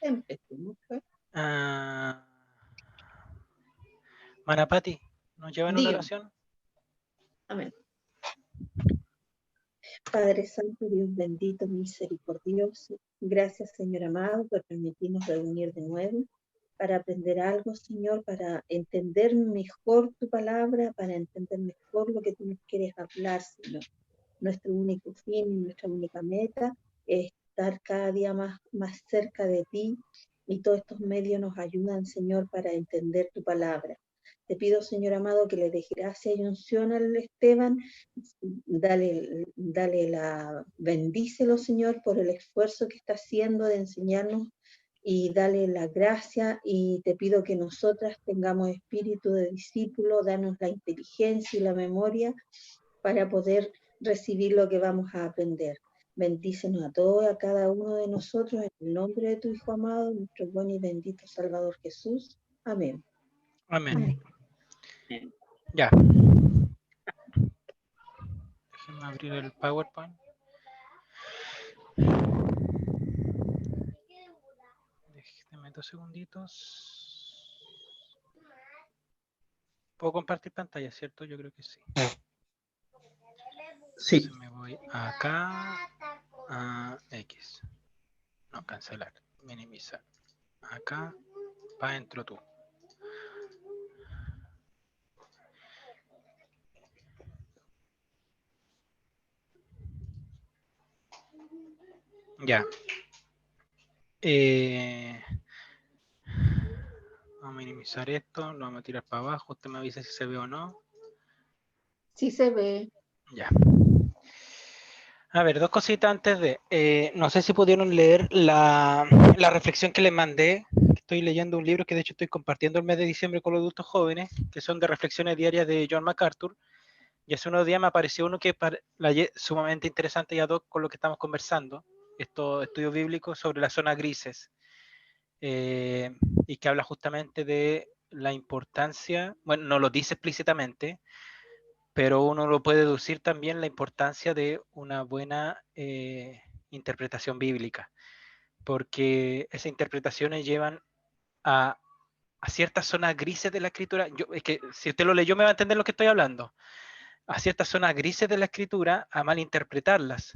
Empecemos, pues. Manapati, ¿nos llevan una Dígame. oración? Amén. Padre Santo, Dios bendito, misericordioso, gracias, Señor amado, por permitirnos reunir de nuevo para aprender algo, Señor, para entender mejor tu palabra, para entender mejor lo que tú nos quieres hablar, Señor. Nuestro único fin y nuestra única meta es estar cada día más cerca de ti, y todos estos medios nos ayudan, Señor, para entender tu palabra. Te pido, Señor amado, que le des gracia y unción al Esteban. Bendícelo, Señor, por el esfuerzo que está haciendo de enseñarnos, y dale la gracia, y te pido que nosotras tengamos espíritu de discípulo, danos la inteligencia y la memoria para poder recibir lo que vamos a aprender. Bendícenos a todos, a cada uno de nosotros, en el nombre de tu Hijo amado, nuestro buen y bendito Salvador Jesús. Amén. Amén. Amén. Ya. Déjenme abrir el PowerPoint. Déjenme 2 segunditos. ¿Puedo compartir pantalla, cierto? Yo creo que sí. Sí. Entonces me voy acá a X. No, cancelar. Minimizar. Acá, para adentro tú. Ya. Vamos a minimizar esto, lo vamos a tirar para abajo. Usted me avisa si se ve o no. Sí se ve. Ya. A ver, 2 cositas antes de... no sé si pudieron leer la reflexión que les mandé. Estoy leyendo un libro que de hecho estoy compartiendo el mes de diciembre con los adultos jóvenes, que son de reflexiones diarias de John MacArthur. Y hace unos días me apareció uno que es sumamente interesante y ad hoc con lo que estamos conversando. Estos estudios bíblicos sobre las zonas grises. Y que habla justamente de la importancia, bueno, no lo dice explícitamente, pero uno lo puede deducir también la importancia de una buena interpretación bíblica, porque esas interpretaciones llevan a ciertas zonas grises de la escritura. Es que si usted lo leyó me va a entender lo que estoy hablando. A ciertas zonas grises de la escritura, a malinterpretarlas.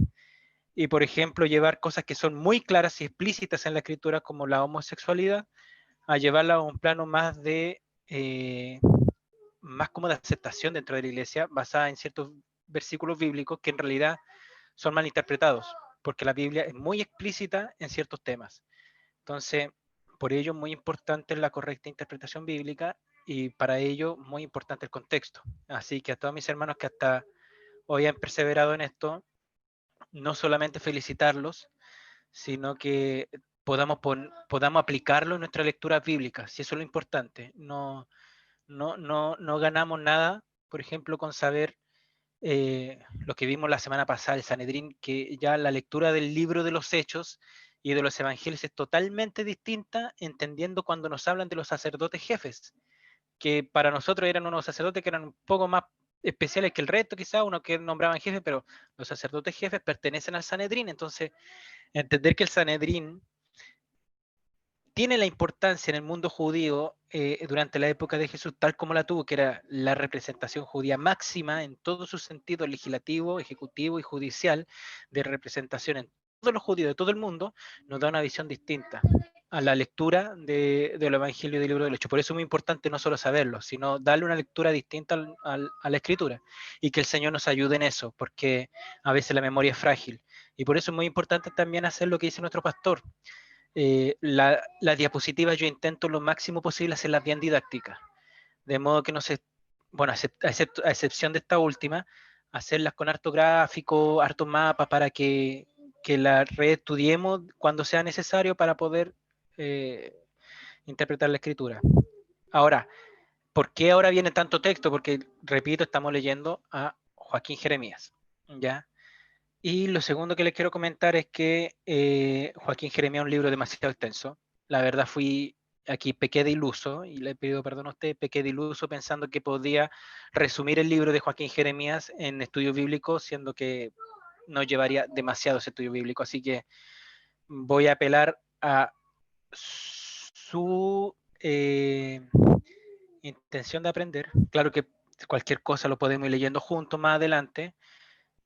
Y por ejemplo, llevar cosas que son muy claras y explícitas en la escritura, como la homosexualidad, a llevarla a un plano más como de aceptación dentro de la iglesia, basada en ciertos versículos bíblicos que en realidad son mal interpretados, porque la Biblia es muy explícita en ciertos temas. Entonces, por ello, muy importante la correcta interpretación bíblica, y para ello, muy importante el contexto. Así que a todos mis hermanos que hasta hoy han perseverado en esto, no solamente felicitarlos, sino que podamos aplicarlo en nuestra lectura bíblica, si eso es lo importante. No ganamos nada, por ejemplo, con saber lo que vimos la semana pasada, el Sanedrín, que ya la lectura del libro de los Hechos y de los Evangelios es totalmente distinta, entendiendo cuando nos hablan de los sacerdotes jefes, que para nosotros eran unos sacerdotes que eran un poco más especiales que el resto, quizá, uno que nombraban jefes, pero los sacerdotes jefes pertenecen al Sanedrín. Entonces, entender que el Sanedrín tiene la importancia en el mundo judío durante la época de Jesús, tal como la tuvo, que era la representación judía máxima en todos sus sentidos, legislativo, ejecutivo y judicial, de representación en todos los judíos de todo el mundo, nos da una visión distinta a la lectura del Evangelio y del libro del Hecho. Por eso es muy importante no solo saberlo, sino darle una lectura distinta a la escritura, y que el Señor nos ayude en eso, porque a veces la memoria es frágil. Y por eso es muy importante también hacer lo que dice nuestro pastor. Las diapositivas yo intento lo máximo posible hacerlas bien didácticas, de modo que no se, bueno, a excepción de esta última, hacerlas con harto gráfico, harto mapa, para que la reestudiemos cuando sea necesario para poder interpretar la escritura. Ahora, ¿por qué ahora viene tanto texto? Porque, repito, estamos leyendo a Joaquín Jeremías, ¿ya? Y lo segundo que les quiero comentar es que Joaquín Jeremías es un libro demasiado extenso. La verdad pequé de iluso, y le pido perdón a usted, pequé de iluso pensando que podía resumir el libro de Joaquín Jeremías en estudio bíblico, siendo que no llevaría demasiado ese estudio bíblico. Así que voy a apelar a su intención de aprender. Claro que cualquier cosa lo podemos ir leyendo juntos más adelante,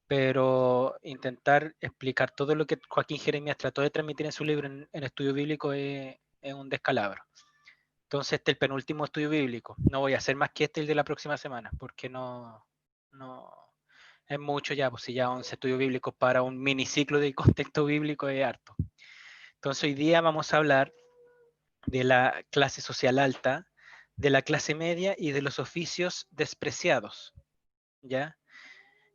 pero intentar explicar todo lo que Joaquín Jeremías trató de transmitir en su libro en estudio bíblico es un descalabro. Entonces, este es el penúltimo estudio bíblico. No voy a hacer más que el de la próxima semana, porque no es mucho ya, pues si ya 11 estudios bíblicos para un miniciclo de contexto bíblico es harto. Entonces, hoy día vamos a hablar de la clase social alta, de la clase media y de los oficios despreciados, ¿ya?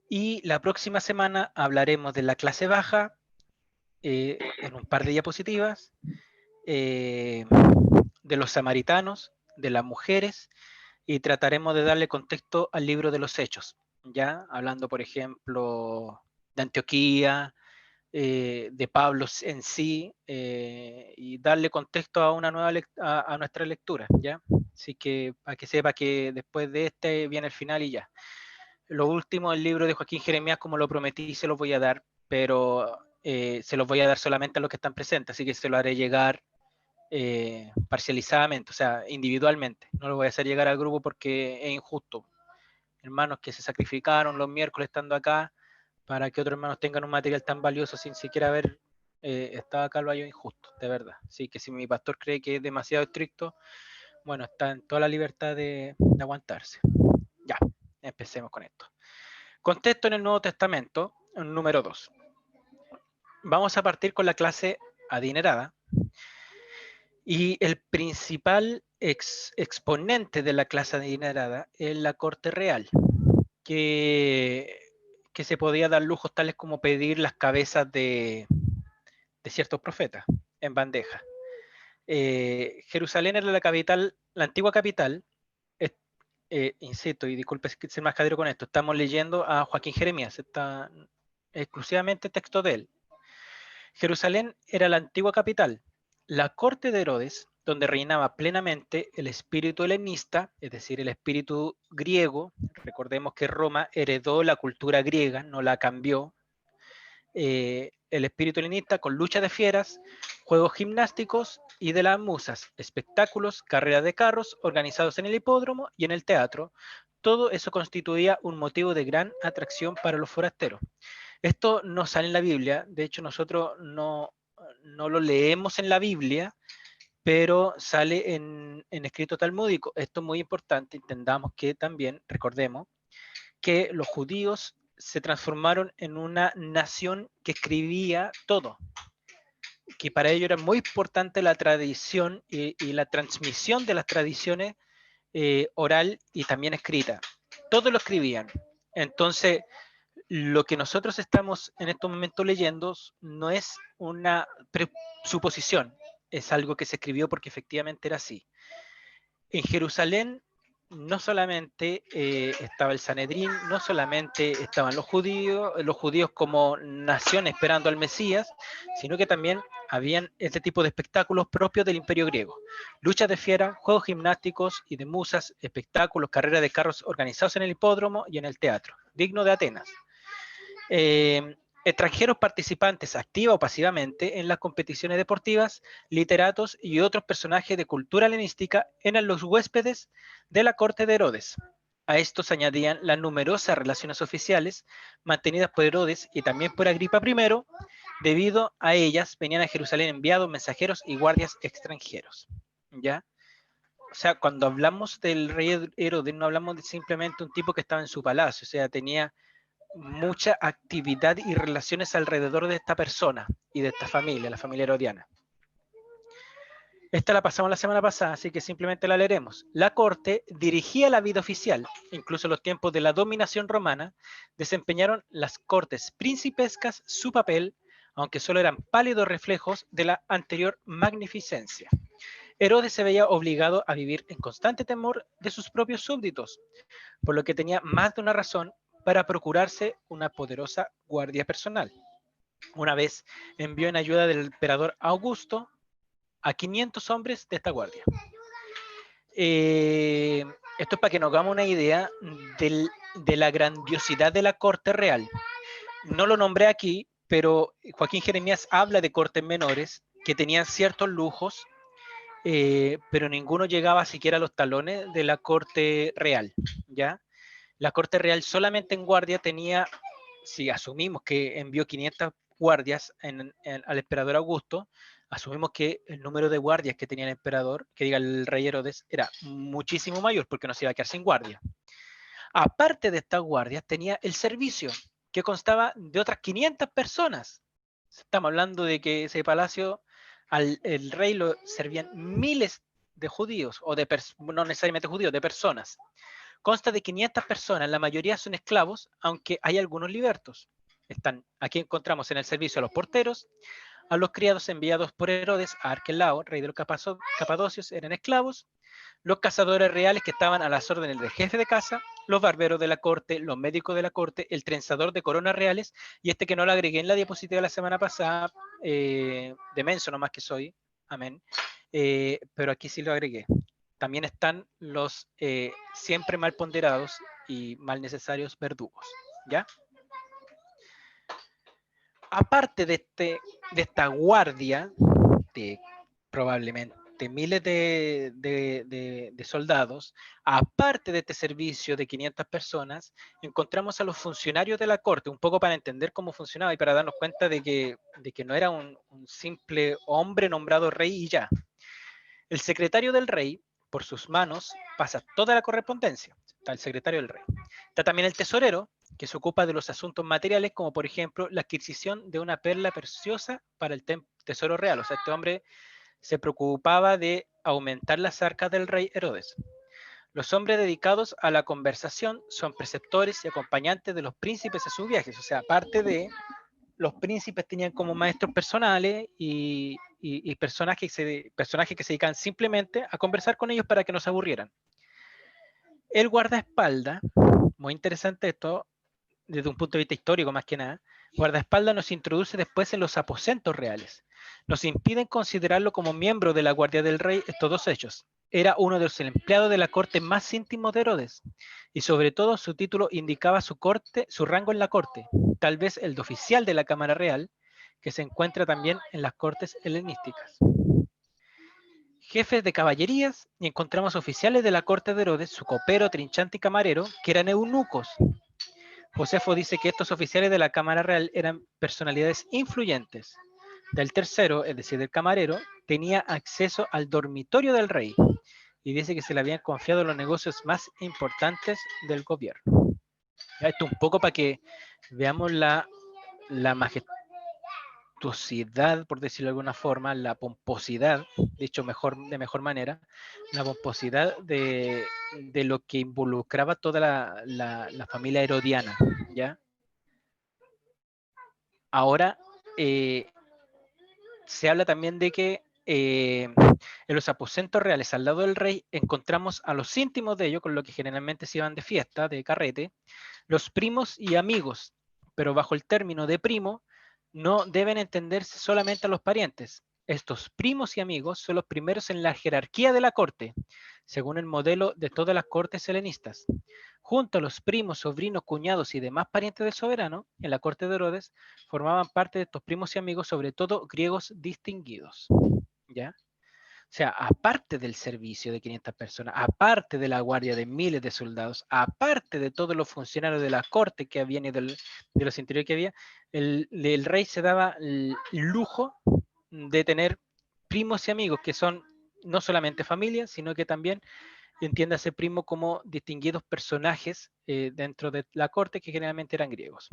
Y la próxima semana hablaremos de la clase baja en un par de diapositivas, de los samaritanos, de las mujeres, y trataremos de darle contexto al libro de los Hechos, ¿ya? Hablando, por ejemplo, de Antioquía, de Pablo en sí, y darle contexto a una nueva a nuestra lectura, ¿ya? Así que para que sepa que después de este viene el final y ya. Lo último, el libro de Joaquín Jeremías, como lo prometí, se los voy a dar, pero se los voy a dar solamente a los que están presentes, así que se lo haré llegar parcializadamente, o sea, individualmente. No lo voy a hacer llegar al grupo porque es injusto. Hermanos que se sacrificaron los miércoles estando acá para que otros hermanos tengan un material tan valioso sin siquiera haber estado acá, lo hallo injusto, de verdad. Así que si mi pastor cree que es demasiado estricto, bueno, está en toda la libertad de aguantarse. Ya, empecemos con esto. Contexto en el Nuevo Testamento, número 2. Vamos a partir con la clase adinerada. Y el principal exponente de la clase adinerada es la corte real, que se podía dar lujos tales como pedir las cabezas de ciertos profetas en bandeja. Jerusalén era la capital, la antigua capital, insisto, y disculpe ser más cadero con esto, estamos leyendo a Joaquín Jeremías, está exclusivamente texto de él. Jerusalén era la antigua capital, la corte de Herodes, donde reinaba plenamente el espíritu helenista, es decir, el espíritu griego. Recordemos que Roma heredó la cultura griega, no la cambió. El espíritu helenista con lucha de fieras, juegos gimnásticos y de las musas, espectáculos, carreras de carros organizados en el hipódromo y en el teatro. Todo eso constituía un motivo de gran atracción para los forasteros. Esto no sale en la Biblia, de hecho nosotros no lo leemos en la Biblia, pero sale en escrito talmúdico. Esto es muy importante, entendamos que también, recordemos, que los judíos se transformaron en una nación que escribía todo, que para ellos era muy importante la tradición y la transmisión de las tradiciones oral y también escrita. Todo lo escribían. Entonces, lo que nosotros estamos en estos momentos leyendo no es una suposición, es algo que se escribió porque efectivamente era así. En Jerusalén no solamente estaba el Sanedrín, no solamente estaban los judíos como nación esperando al Mesías, sino que también habían este tipo de espectáculos propios del Imperio griego. Luchas de fiera, juegos gimnásticos y de musas, espectáculos, carreras de carros organizados en el hipódromo y en el teatro, digno de Atenas. Extranjeros participantes activa o pasivamente en las competiciones deportivas, literatos y otros personajes de cultura helenística eran los huéspedes de la corte de Herodes. A estos se añadían las numerosas relaciones oficiales mantenidas por Herodes y también por Agripa I. Debido a ellas venían a Jerusalén enviados, mensajeros y guardias extranjeros. ¿Ya? O sea, cuando hablamos del rey Herodes no hablamos de simplemente un tipo que estaba en su palacio, o sea, tenía mucha actividad y relaciones alrededor de esta persona y de esta familia, la familia herodiana. Esta la pasamos la semana pasada, así que simplemente la leeremos. La corte dirigía la vida oficial, incluso en los tiempos de la dominación romana, desempeñaron las cortes principescas su papel, aunque solo eran pálidos reflejos de la anterior magnificencia. Herodes se veía obligado a vivir en constante temor de sus propios súbditos, por lo que tenía más de una razón para procurarse una poderosa guardia personal. Una vez envió en ayuda del emperador Augusto a 500 hombres de esta guardia. Esto es para que nos hagamos una idea de la grandiosidad de la corte real. No lo nombré aquí, pero Joaquín Jeremías habla de cortes menores que tenían ciertos lujos pero ninguno llegaba siquiera a los talones de la corte real, ¿ya? La corte real solamente en guardia tenía, si asumimos que envió 500 guardias al emperador Augusto, asumimos que el número de guardias que tenía el emperador, que diga el rey Herodes, era muchísimo mayor porque no se iba a quedar sin guardia. Aparte de estas guardias, tenía el servicio, que constaba de otras 500 personas. Estamos hablando de que ese palacio, el rey lo servían miles de judíos, o de no necesariamente judíos, de personas. Consta de 500 personas, la mayoría son esclavos, aunque hay algunos libertos. Aquí encontramos en el servicio a los porteros, a los criados enviados por Herodes a Arquelao, rey de los Capadocios, eran esclavos, los cazadores reales que estaban a las órdenes del jefe de casa, los barberos de la corte, los médicos de la corte, el trenzador de coronas reales, y este que no lo agregué en la diapositiva la semana pasada, de menso nomás que soy, amén, pero aquí sí lo agregué. También están los siempre mal ponderados y mal necesarios verdugos, ¿ya? Aparte de esta guardia de probablemente miles de soldados, aparte de este servicio de 500 personas, encontramos a los funcionarios de la corte, un poco para entender cómo funcionaba y para darnos cuenta de que no era un simple hombre nombrado rey y ya. El secretario del rey, por sus manos, pasa toda la correspondencia. Está el secretario del rey. Está también el tesorero, que se ocupa de los asuntos materiales, como por ejemplo la adquisición de una perla preciosa para el tesoro real. O sea, este hombre se preocupaba de aumentar las arcas del rey Herodes. Los hombres dedicados a la conversación son preceptores y acompañantes de los príncipes a sus viajes. O sea, aparte de los príncipes tenían como maestros personales y personajes que se dedican simplemente a conversar con ellos para que no se aburrieran. El guardaespaldas, muy interesante esto, desde un punto de vista histórico más que nada, guardaespaldas nos introduce después en los aposentos reales. Nos impiden considerarlo como miembro de la guardia del rey estos dos hechos. Era uno de los empleados de la corte más íntimos de Herodes, y sobre todo su título indicaba su rango en la corte, tal vez el de oficial de la Cámara Real, que se encuentra también en las cortes helenísticas. Jefes de caballerías, y encontramos oficiales de la corte de Herodes, su copero, trinchante y camarero, que eran eunucos. Josefo dice que estos oficiales de la Cámara Real eran personalidades influyentes. Del tercero, es decir, del camarero, tenía acceso al dormitorio del rey y dice que se le habían confiado los negocios más importantes del gobierno. Esto un poco para que veamos la majestuosidad, por decirlo de alguna forma, la pomposidad, dicho de mejor manera, la pomposidad de lo que involucraba toda la familia herodiana, ¿ya? Ahora, se habla también de que en los aposentos reales al lado del rey encontramos a los íntimos de ellos, con lo que generalmente se iban de fiesta, de carrete, los primos y amigos, pero bajo el término de primo no deben entenderse solamente a los parientes. Estos primos y amigos son los primeros en la jerarquía de la corte, según el modelo de todas las cortes helenistas. Junto a los primos, sobrinos, cuñados y demás parientes del soberano, en la corte de Herodes, formaban parte de estos primos y amigos, sobre todo griegos distinguidos. ¿Ya? O sea, aparte del servicio de 500 personas, aparte de la guardia de miles de soldados, aparte de todos los funcionarios de la corte que habían y de los interiores que había, el rey se daba el lujo de tener primos y amigos que son no solamente familia, sino que también entiéndase primo como distinguidos personajes dentro de la corte que generalmente eran griegos.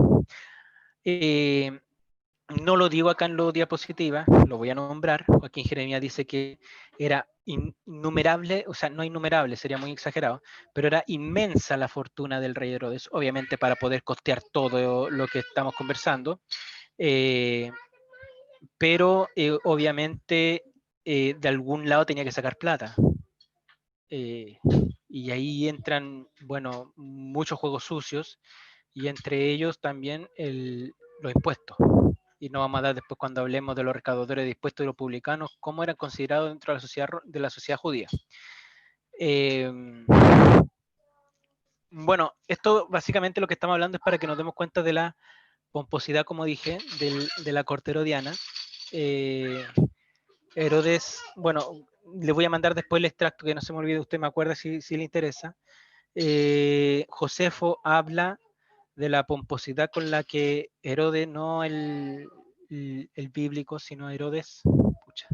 No lo digo acá en la diapositiva, lo voy a nombrar. Joaquín Jeremías dice que era innumerable, o sea, no innumerable, sería muy exagerado, pero era inmensa la fortuna del rey Herodes, obviamente para poder costear todo lo que estamos conversando, pero obviamente de algún lado tenía que sacar plata. Y ahí entran, bueno, muchos juegos sucios y entre ellos también los impuestos. Y no vamos a dar después cuando hablemos de los recaudadores de impuestos y los publicanos, cómo eran considerados dentro de la sociedad judía. Bueno, esto básicamente lo que estamos hablando es para que nos demos cuenta de la pomposidad, como dije, de la corte herodiana. Herodes, bueno, le voy a mandar después el extracto, que no se me olvide, usted me acuerda si le interesa. Josefo habla de la pomposidad con la que Herodes, no el bíblico, sino Herodes, pucha,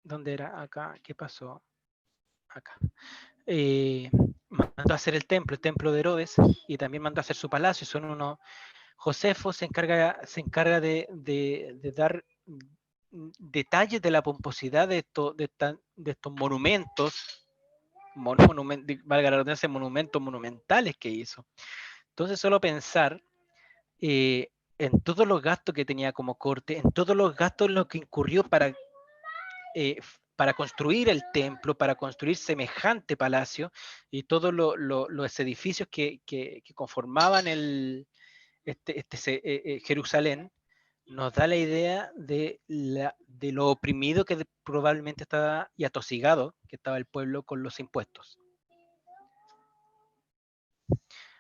¿dónde era? Acá, ¿qué pasó? Acá. Mandó a hacer el templo de Herodes, y también mandó a hacer su palacio. Son unos. Josefo se encarga de dar detalles de la pomposidad de estos monumentos, valga la redundancia, monumentos monumentales que hizo. Entonces, solo pensar en todos los gastos que tenía como corte, en todos los gastos en los que incurrió para construir el templo, para construir semejante palacio y todos los edificios que conformaban Jerusalén, nos da la idea de lo oprimido que probablemente estaba y atosigado que estaba el pueblo con los impuestos.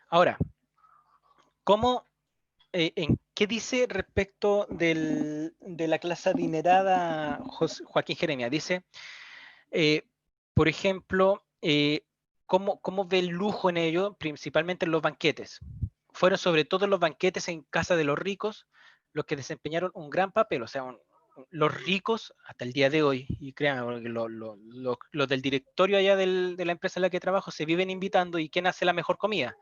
Ahora, ¿en qué dice respecto de la clase adinerada Joaquín Jeremías? Dice, por ejemplo, ¿cómo ve el lujo en ello? Principalmente en los banquetes. Fueron sobre todo los banquetes en casa de los ricos los que desempeñaron un gran papel. O sea, los ricos hasta el día de hoy, y créanme, porque los del directorio allá de la empresa en la que trabajo se viven invitando, y quién hace la mejor comida.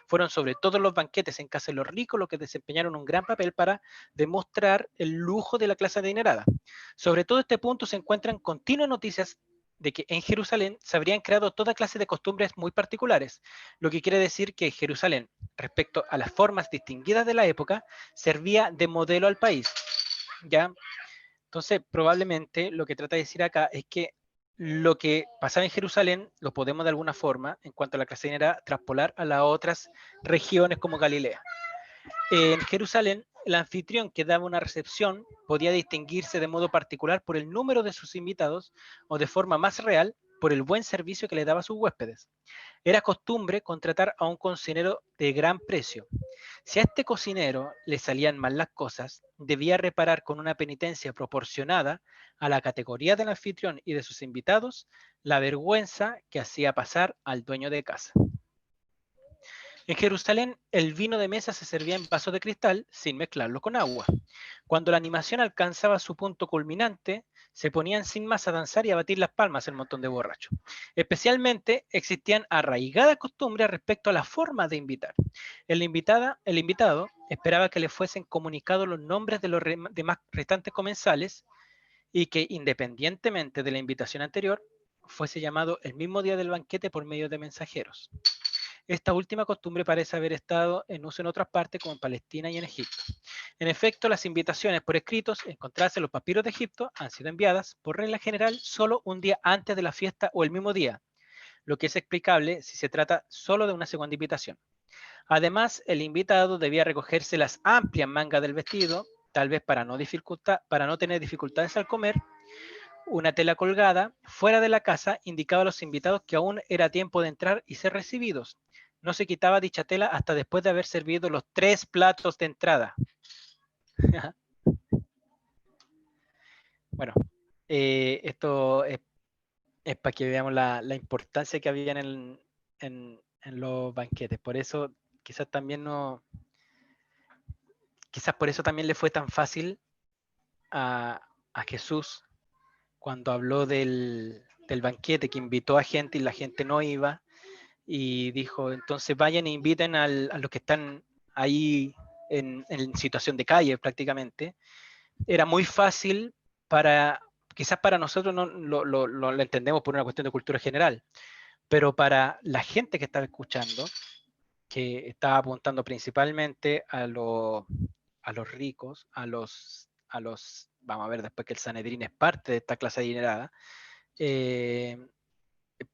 Fueron sobre todo los banquetes en casa de los ricos los que desempeñaron un gran papel para demostrar el lujo de la clase adinerada. Sobre todo este punto se encuentran continuas noticias de que en Jerusalén se habrían creado toda clase de costumbres muy particulares, lo que quiere decir que Jerusalén, respecto a las formas distinguidas de la época, servía de modelo al país. ¿Ya? Entonces, probablemente lo que trata de decir acá es que lo que pasaba en Jerusalén lo podemos de alguna forma, en cuanto a la clase dinera, traspolar a las otras regiones como Galilea. En Jerusalén, el anfitrión que daba una recepción podía distinguirse de modo particular por el número de sus invitados, o de forma más real por el buen servicio que le daba a sus huéspedes. Era costumbre contratar a un cocinero de gran precio. Si a este cocinero le salían mal las cosas, debía reparar con una penitencia proporcionada a la categoría del anfitrión y de sus invitados la vergüenza que hacía pasar al dueño de casa. En Jerusalén, el vino de mesa se servía en vasos de cristal sin mezclarlo con agua. Cuando la animación alcanzaba su punto culminante, se ponían sin más a danzar y a batir las palmas el montón de borrachos. Especialmente existían arraigadas costumbres respecto a la forma de invitar. El invitado esperaba que le fuesen comunicados los nombres de los demás restantes comensales, y que, independientemente de la invitación anterior, fuese llamado el mismo día del banquete por medio de mensajeros. Esta última costumbre parece haber estado en uso en otras partes, como en Palestina y en Egipto. En efecto, las invitaciones por escritos, encontradas en los papiros de Egipto, han sido enviadas, por regla general, solo un día antes de la fiesta o el mismo día, lo que es explicable si se trata solo de una segunda invitación. Además, el invitado debía recogerse las amplias mangas del vestido, tal vez para no tener dificultades al comer. Una tela colgada fuera de la casa indicaba a los invitados que aún era tiempo de entrar y ser recibidos. No se quitaba dicha tela hasta después de haber servido los 3 platos de entrada. Bueno, esto es para que veamos la importancia que había en los banquetes. Por eso quizás por eso también le fue tan fácil a Jesús cuando habló del banquete, que invitó a gente y la gente no iba, y dijo, entonces vayan e inviten a los que están ahí en situación de calle prácticamente. Era muy fácil quizás para nosotros no lo entendemos por una cuestión de cultura general, pero para la gente que estaba escuchando, que estaba apuntando principalmente a los ricos, vamos a ver después que el Sanedrín es parte de esta clase adinerada,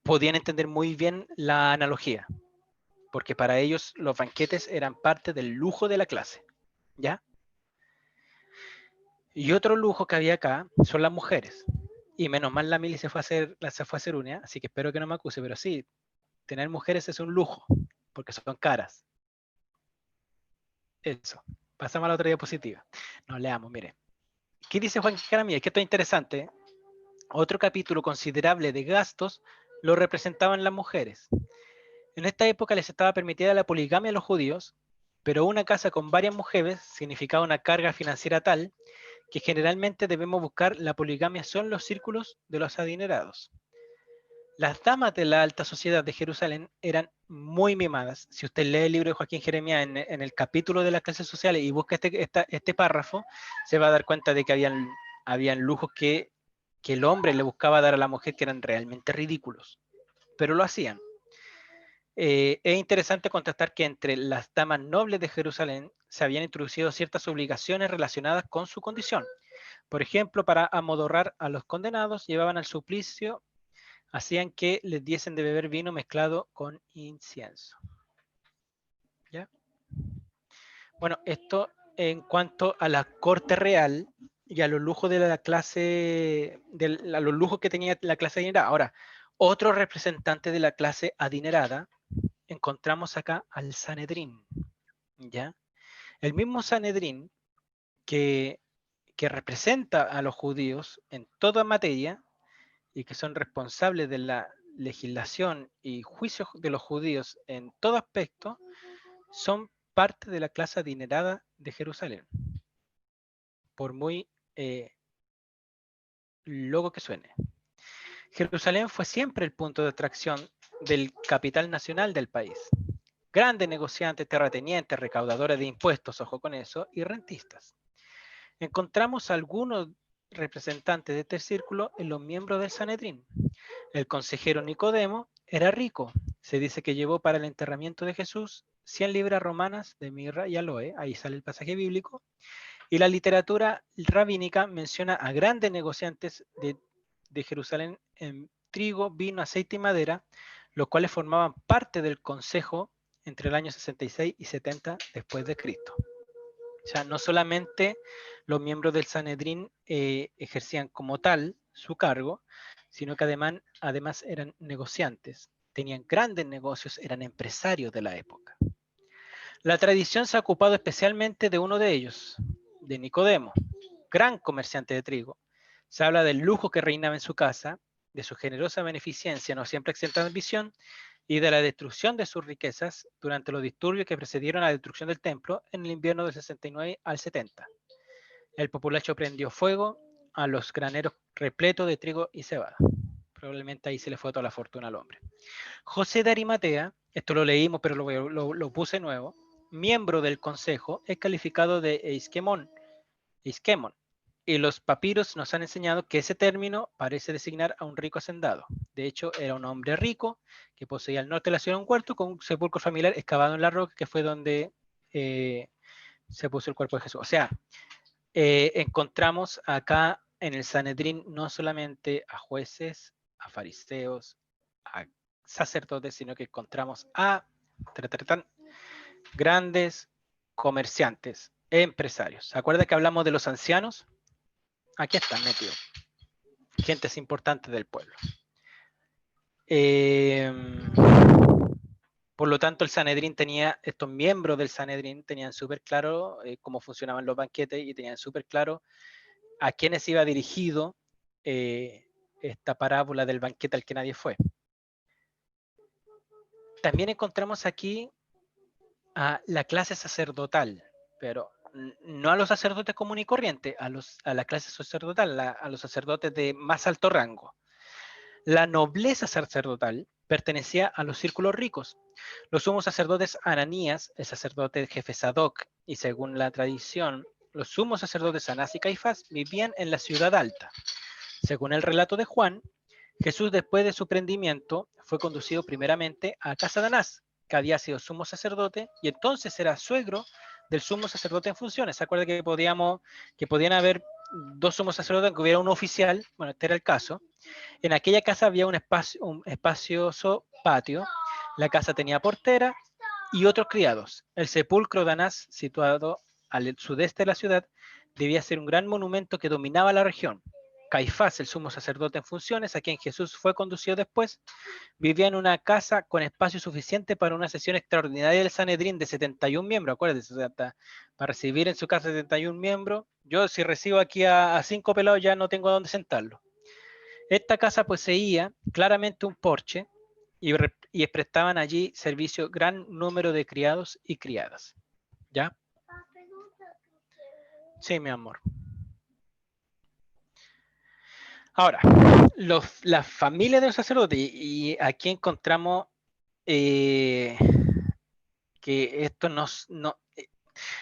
podían entender muy bien la analogía, porque para ellos los banquetes eran parte del lujo de la clase, ¿ya? Y otro lujo que había acá son las mujeres. Y menos mal la Mili se fue a hacer uña, así que espero que no me acuse, pero sí, tener mujeres es un lujo, porque son caras. Eso. Pasamos a la otra diapositiva. Nos leamos, mire. ¿Qué dice Juan Jaramillo? Es que esto es interesante. Otro capítulo considerable de gastos lo representaban las mujeres. En esta época les estaba permitida la poligamia a los judíos, pero una casa con varias mujeres significaba una carga financiera tal que generalmente debemos buscar la poligamia solo en los círculos de los adinerados. Las damas de la alta sociedad de Jerusalén eran muy mimadas. Si usted lee el libro de Joaquín Jeremías en el capítulo de las clases sociales y busca este párrafo, se va a dar cuenta de que habían lujos que el hombre le buscaba dar a la mujer que eran realmente ridículos, pero lo hacían. Es interesante contrastar que entre las damas nobles de Jerusalén se habían introducido ciertas obligaciones relacionadas con su condición. Por ejemplo, para amodorrar a los condenados, llevaban al suplicio, hacían que les diesen de beber vino mezclado con incienso. ¿Ya? Bueno, esto en cuanto a la corte real y a los lujos de la clase, a los lujos que tenía la clase adinerada. Ahora, otro representante de la clase adinerada, encontramos acá al Sanedrín, ¿ya? El mismo Sanedrín que representa a los judíos en toda materia y que son responsables de la legislación y juicios de los judíos en todo aspecto, son parte de la clase adinerada de Jerusalén. Por muy loco que suene. Jerusalén fue siempre el punto de atracción del capital nacional del país. Grandes negociantes, terratenientes, recaudadores de impuestos, ojo con eso, y rentistas. Encontramos algunos representantes de este círculo en los miembros del Sanedrín. El consejero Nicodemo era rico. Se dice que llevó para el enterramiento de Jesús 100 libras romanas de mirra y aloe, ahí sale el pasaje bíblico, y la literatura rabínica menciona a grandes negociantes de Jerusalén en trigo, vino, aceite y madera, los cuales formaban parte del consejo entre el año 66 y 70 después de Cristo. O sea, no solamente los miembros del Sanedrín ejercían como tal su cargo, sino que además eran negociantes, tenían grandes negocios, eran empresarios de la época. La tradición se ha ocupado especialmente de uno de ellos, de Nicodemo, gran comerciante de trigo. Se habla del lujo que reinaba en su casa, de su generosa beneficencia, no siempre exenta de ambición, y de la destrucción de sus riquezas durante los disturbios que precedieron a la destrucción del templo en el invierno del 69 al 70. El populacho prendió fuego a los graneros repletos de trigo y cebada. Probablemente ahí se le fue toda la fortuna al hombre. José de Arimatea, esto lo leímos pero lo puse nuevo, miembro del consejo, es calificado de Isquemón, y los papiros nos han enseñado que ese término parece designar a un rico hacendado. De hecho, era un hombre rico que poseía al norte de la ciudad un huerto con un sepulcro familiar excavado en la roca, que fue donde se puso el cuerpo de Jesús. O sea, encontramos acá en el Sanedrín no solamente a jueces, a fariseos, a sacerdotes, sino que encontramos a grandes comerciantes, empresarios. ¿Se acuerda que hablamos de los ancianos? Aquí están metidos. Gentes importantes del pueblo. Por lo tanto, el Sanedrín tenía, estos miembros del Sanedrín tenían súper claro cómo funcionaban los banquetes y tenían súper claro a quiénes iba dirigido esta parábola del banquete al que nadie fue. También encontramos aquí a la clase sacerdotal, pero no a los sacerdotes comunes y corrientes, a la clase sacerdotal, a los sacerdotes de más alto rango. La nobleza sacerdotal pertenecía a los círculos ricos. Los sumos sacerdotes Ananías, el sacerdote jefe Sadoc, y según la tradición, los sumos sacerdotes Anás y Caifás vivían en la ciudad alta. Según el relato de Juan, Jesús después de su prendimiento fue conducido primeramente a casa de Anás, que había sido sumo sacerdote y entonces era suegro del sumo sacerdote en funciones. ¿Se acuerda que podían haber dos sumos sacerdotes, que hubiera un oficial? Bueno, este era el caso. En aquella casa había un espacioso patio. La casa tenía portera y otros criados. El sepulcro de Anás, situado al sudeste de la ciudad, debía ser un gran monumento que dominaba la región. Caifás, el sumo sacerdote en funciones, a quien Jesús fue conducido después, vivía en una casa con espacio suficiente para una sesión extraordinaria del Sanedrín de 71 miembros. Acuérdense, para recibir en su casa 71 miembros, yo si recibo aquí a 5 pelados ya no tengo a dónde sentarlo. Esta casa poseía claramente un porche y prestaban allí servicio gran número de criados y criadas. ¿Ya? Sí, mi amor. Ahora, la familia de los sacerdotes, y aquí encontramos que esto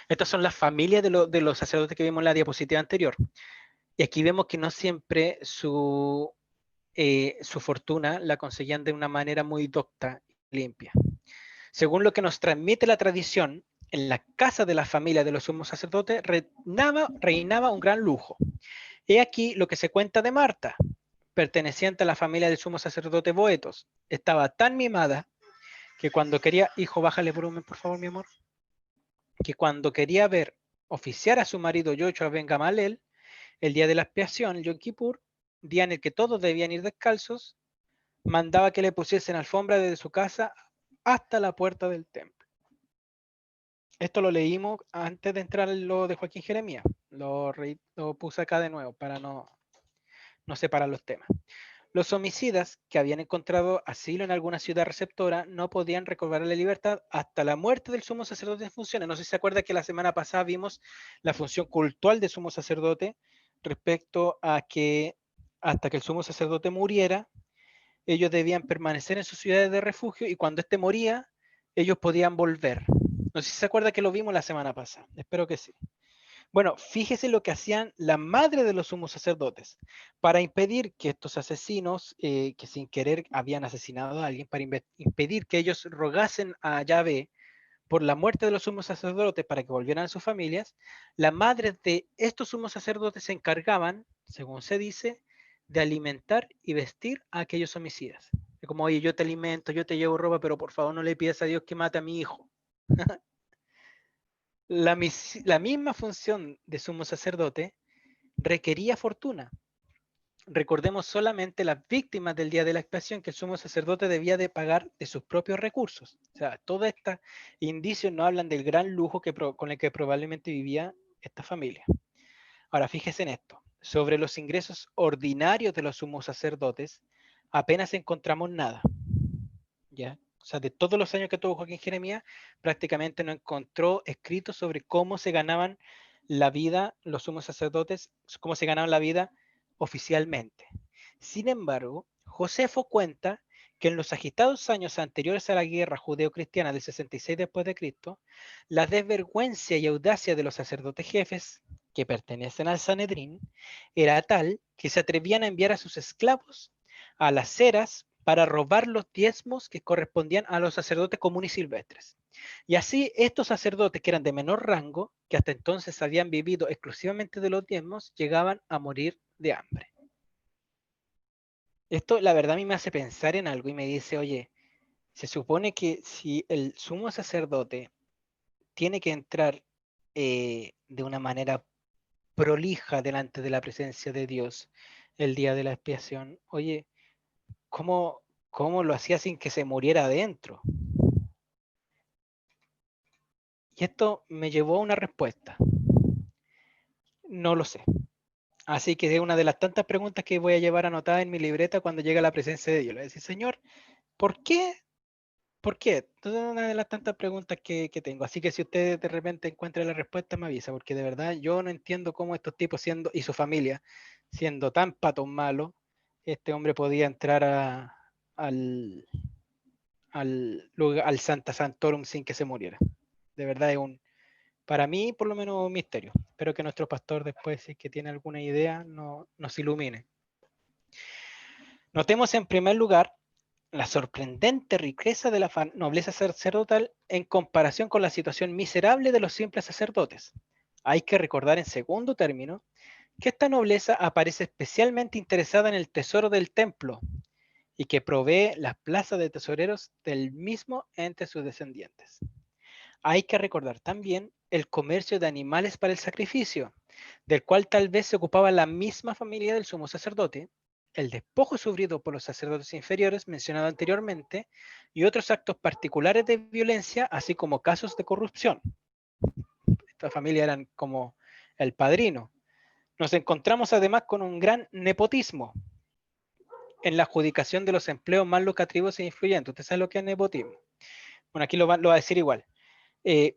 estas son las familias de los sacerdotes que vimos en la diapositiva anterior. Y aquí vemos que no siempre su fortuna la conseguían de una manera muy docta y limpia. Según lo que nos transmite la tradición, en la casa de la familia de los sumos sacerdotes reinaba un gran lujo. He aquí lo que se cuenta de Marta, perteneciente a la familia del sumo sacerdote Boetos. Estaba tan mimada que cuando quería, hijo, bájale el volumen, por favor, mi amor, que cuando quería ver oficiar a su marido Yoshua ben Gamalel, el día de la expiación, el Yom Kippur, día en el que todos debían ir descalzos, mandaba que le pusiesen alfombra desde su casa hasta la puerta del templo. Esto lo leímos antes de entrar en lo de Joaquín Jeremías. Lo puse acá de nuevo para no separar los temas. Los homicidas que habían encontrado asilo en alguna ciudad receptora no podían recobrar la libertad hasta la muerte del sumo sacerdote en funciones. No sé si se acuerda que la semana pasada vimos la función cultual del sumo sacerdote respecto a que hasta que el sumo sacerdote muriera, ellos debían permanecer en sus ciudades de refugio y cuando éste moría, ellos podían volver. No sé si se acuerda que lo vimos la semana pasada. Espero que sí. Bueno, fíjese lo que hacían la madre de los sumos sacerdotes para impedir que estos asesinos, que sin querer habían asesinado a alguien, para impedir que ellos rogasen a Yahvé por la muerte de los sumos sacerdotes para que volvieran a sus familias, las madres de estos sumos sacerdotes se encargaban, según se dice, de alimentar y vestir a aquellos homicidas. Es como, oye, yo te alimento, yo te llevo ropa, pero por favor no le pidas a Dios que mate a mi hijo. La misma función de sumo sacerdote requería fortuna. Recordemos solamente las víctimas del día de la expiación que el sumo sacerdote debía de pagar de sus propios recursos. O sea, todos estos indicios no hablan del gran lujo con el que probablemente vivía esta familia. Ahora, fíjese en esto. Sobre los ingresos ordinarios de los sumos sacerdotes, apenas encontramos nada. ¿Ya? O sea, de todos los años que tuvo Joaquín Jeremías, prácticamente no encontró escritos sobre cómo se ganaban la vida los sumos sacerdotes, cómo se ganaban la vida oficialmente. Sin embargo, Josefo cuenta que en los agitados años anteriores a la guerra judeo-cristiana del 66 después de Cristo, la desvergüenza y audacia de los sacerdotes jefes, que pertenecen al Sanedrín, era tal que se atrevían a enviar a sus esclavos a las eras para robar los diezmos que correspondían a los sacerdotes comunes y silvestres. Y así estos sacerdotes que eran de menor rango, que hasta entonces habían vivido exclusivamente de los diezmos, llegaban a morir de hambre. Esto la verdad a mí me hace pensar en algo y me dice, oye, se supone que si el sumo sacerdote tiene que entrar de una manera prolija delante de la presencia de Dios el día de la expiación, oye, ¿cómo lo hacía sin que se muriera adentro? Y esto me llevó a una respuesta. No lo sé. Así que es una de las tantas preguntas que voy a llevar anotada en mi libreta cuando llegue a la presencia de Dios. Le voy a decir, Señor, ¿por qué? ¿Por qué? Esta es una de las tantas preguntas que tengo. Así que si usted de repente encuentra la respuesta, me avisa, porque de verdad yo no entiendo cómo estos tipos y su familia, siendo tan patos malos, este hombre podía entrar al Santa Santorum sin que se muriera. De verdad es para mí, por lo menos, un misterio. Espero que nuestro pastor después, si es que tiene alguna idea, nos ilumine. Notemos en primer lugar la sorprendente riqueza de la nobleza sacerdotal en comparación con la situación miserable de los simples sacerdotes. Hay que recordar en segundo término que esta nobleza aparece especialmente interesada en el tesoro del templo y que provee las plazas de tesoreros del mismo entre sus descendientes. Hay que recordar también el comercio de animales para el sacrificio, del cual tal vez se ocupaba la misma familia del sumo sacerdote, el despojo sufrido por los sacerdotes inferiores mencionado anteriormente, y otros actos particulares de violencia, así como casos de corrupción. Esta familia eran como el padrino. Nos encontramos además con un gran nepotismo. en la adjudicación de los empleos más lucrativos e influyentes. ¿Usted sabe lo que es nepotismo? Bueno, aquí lo va a decir igual.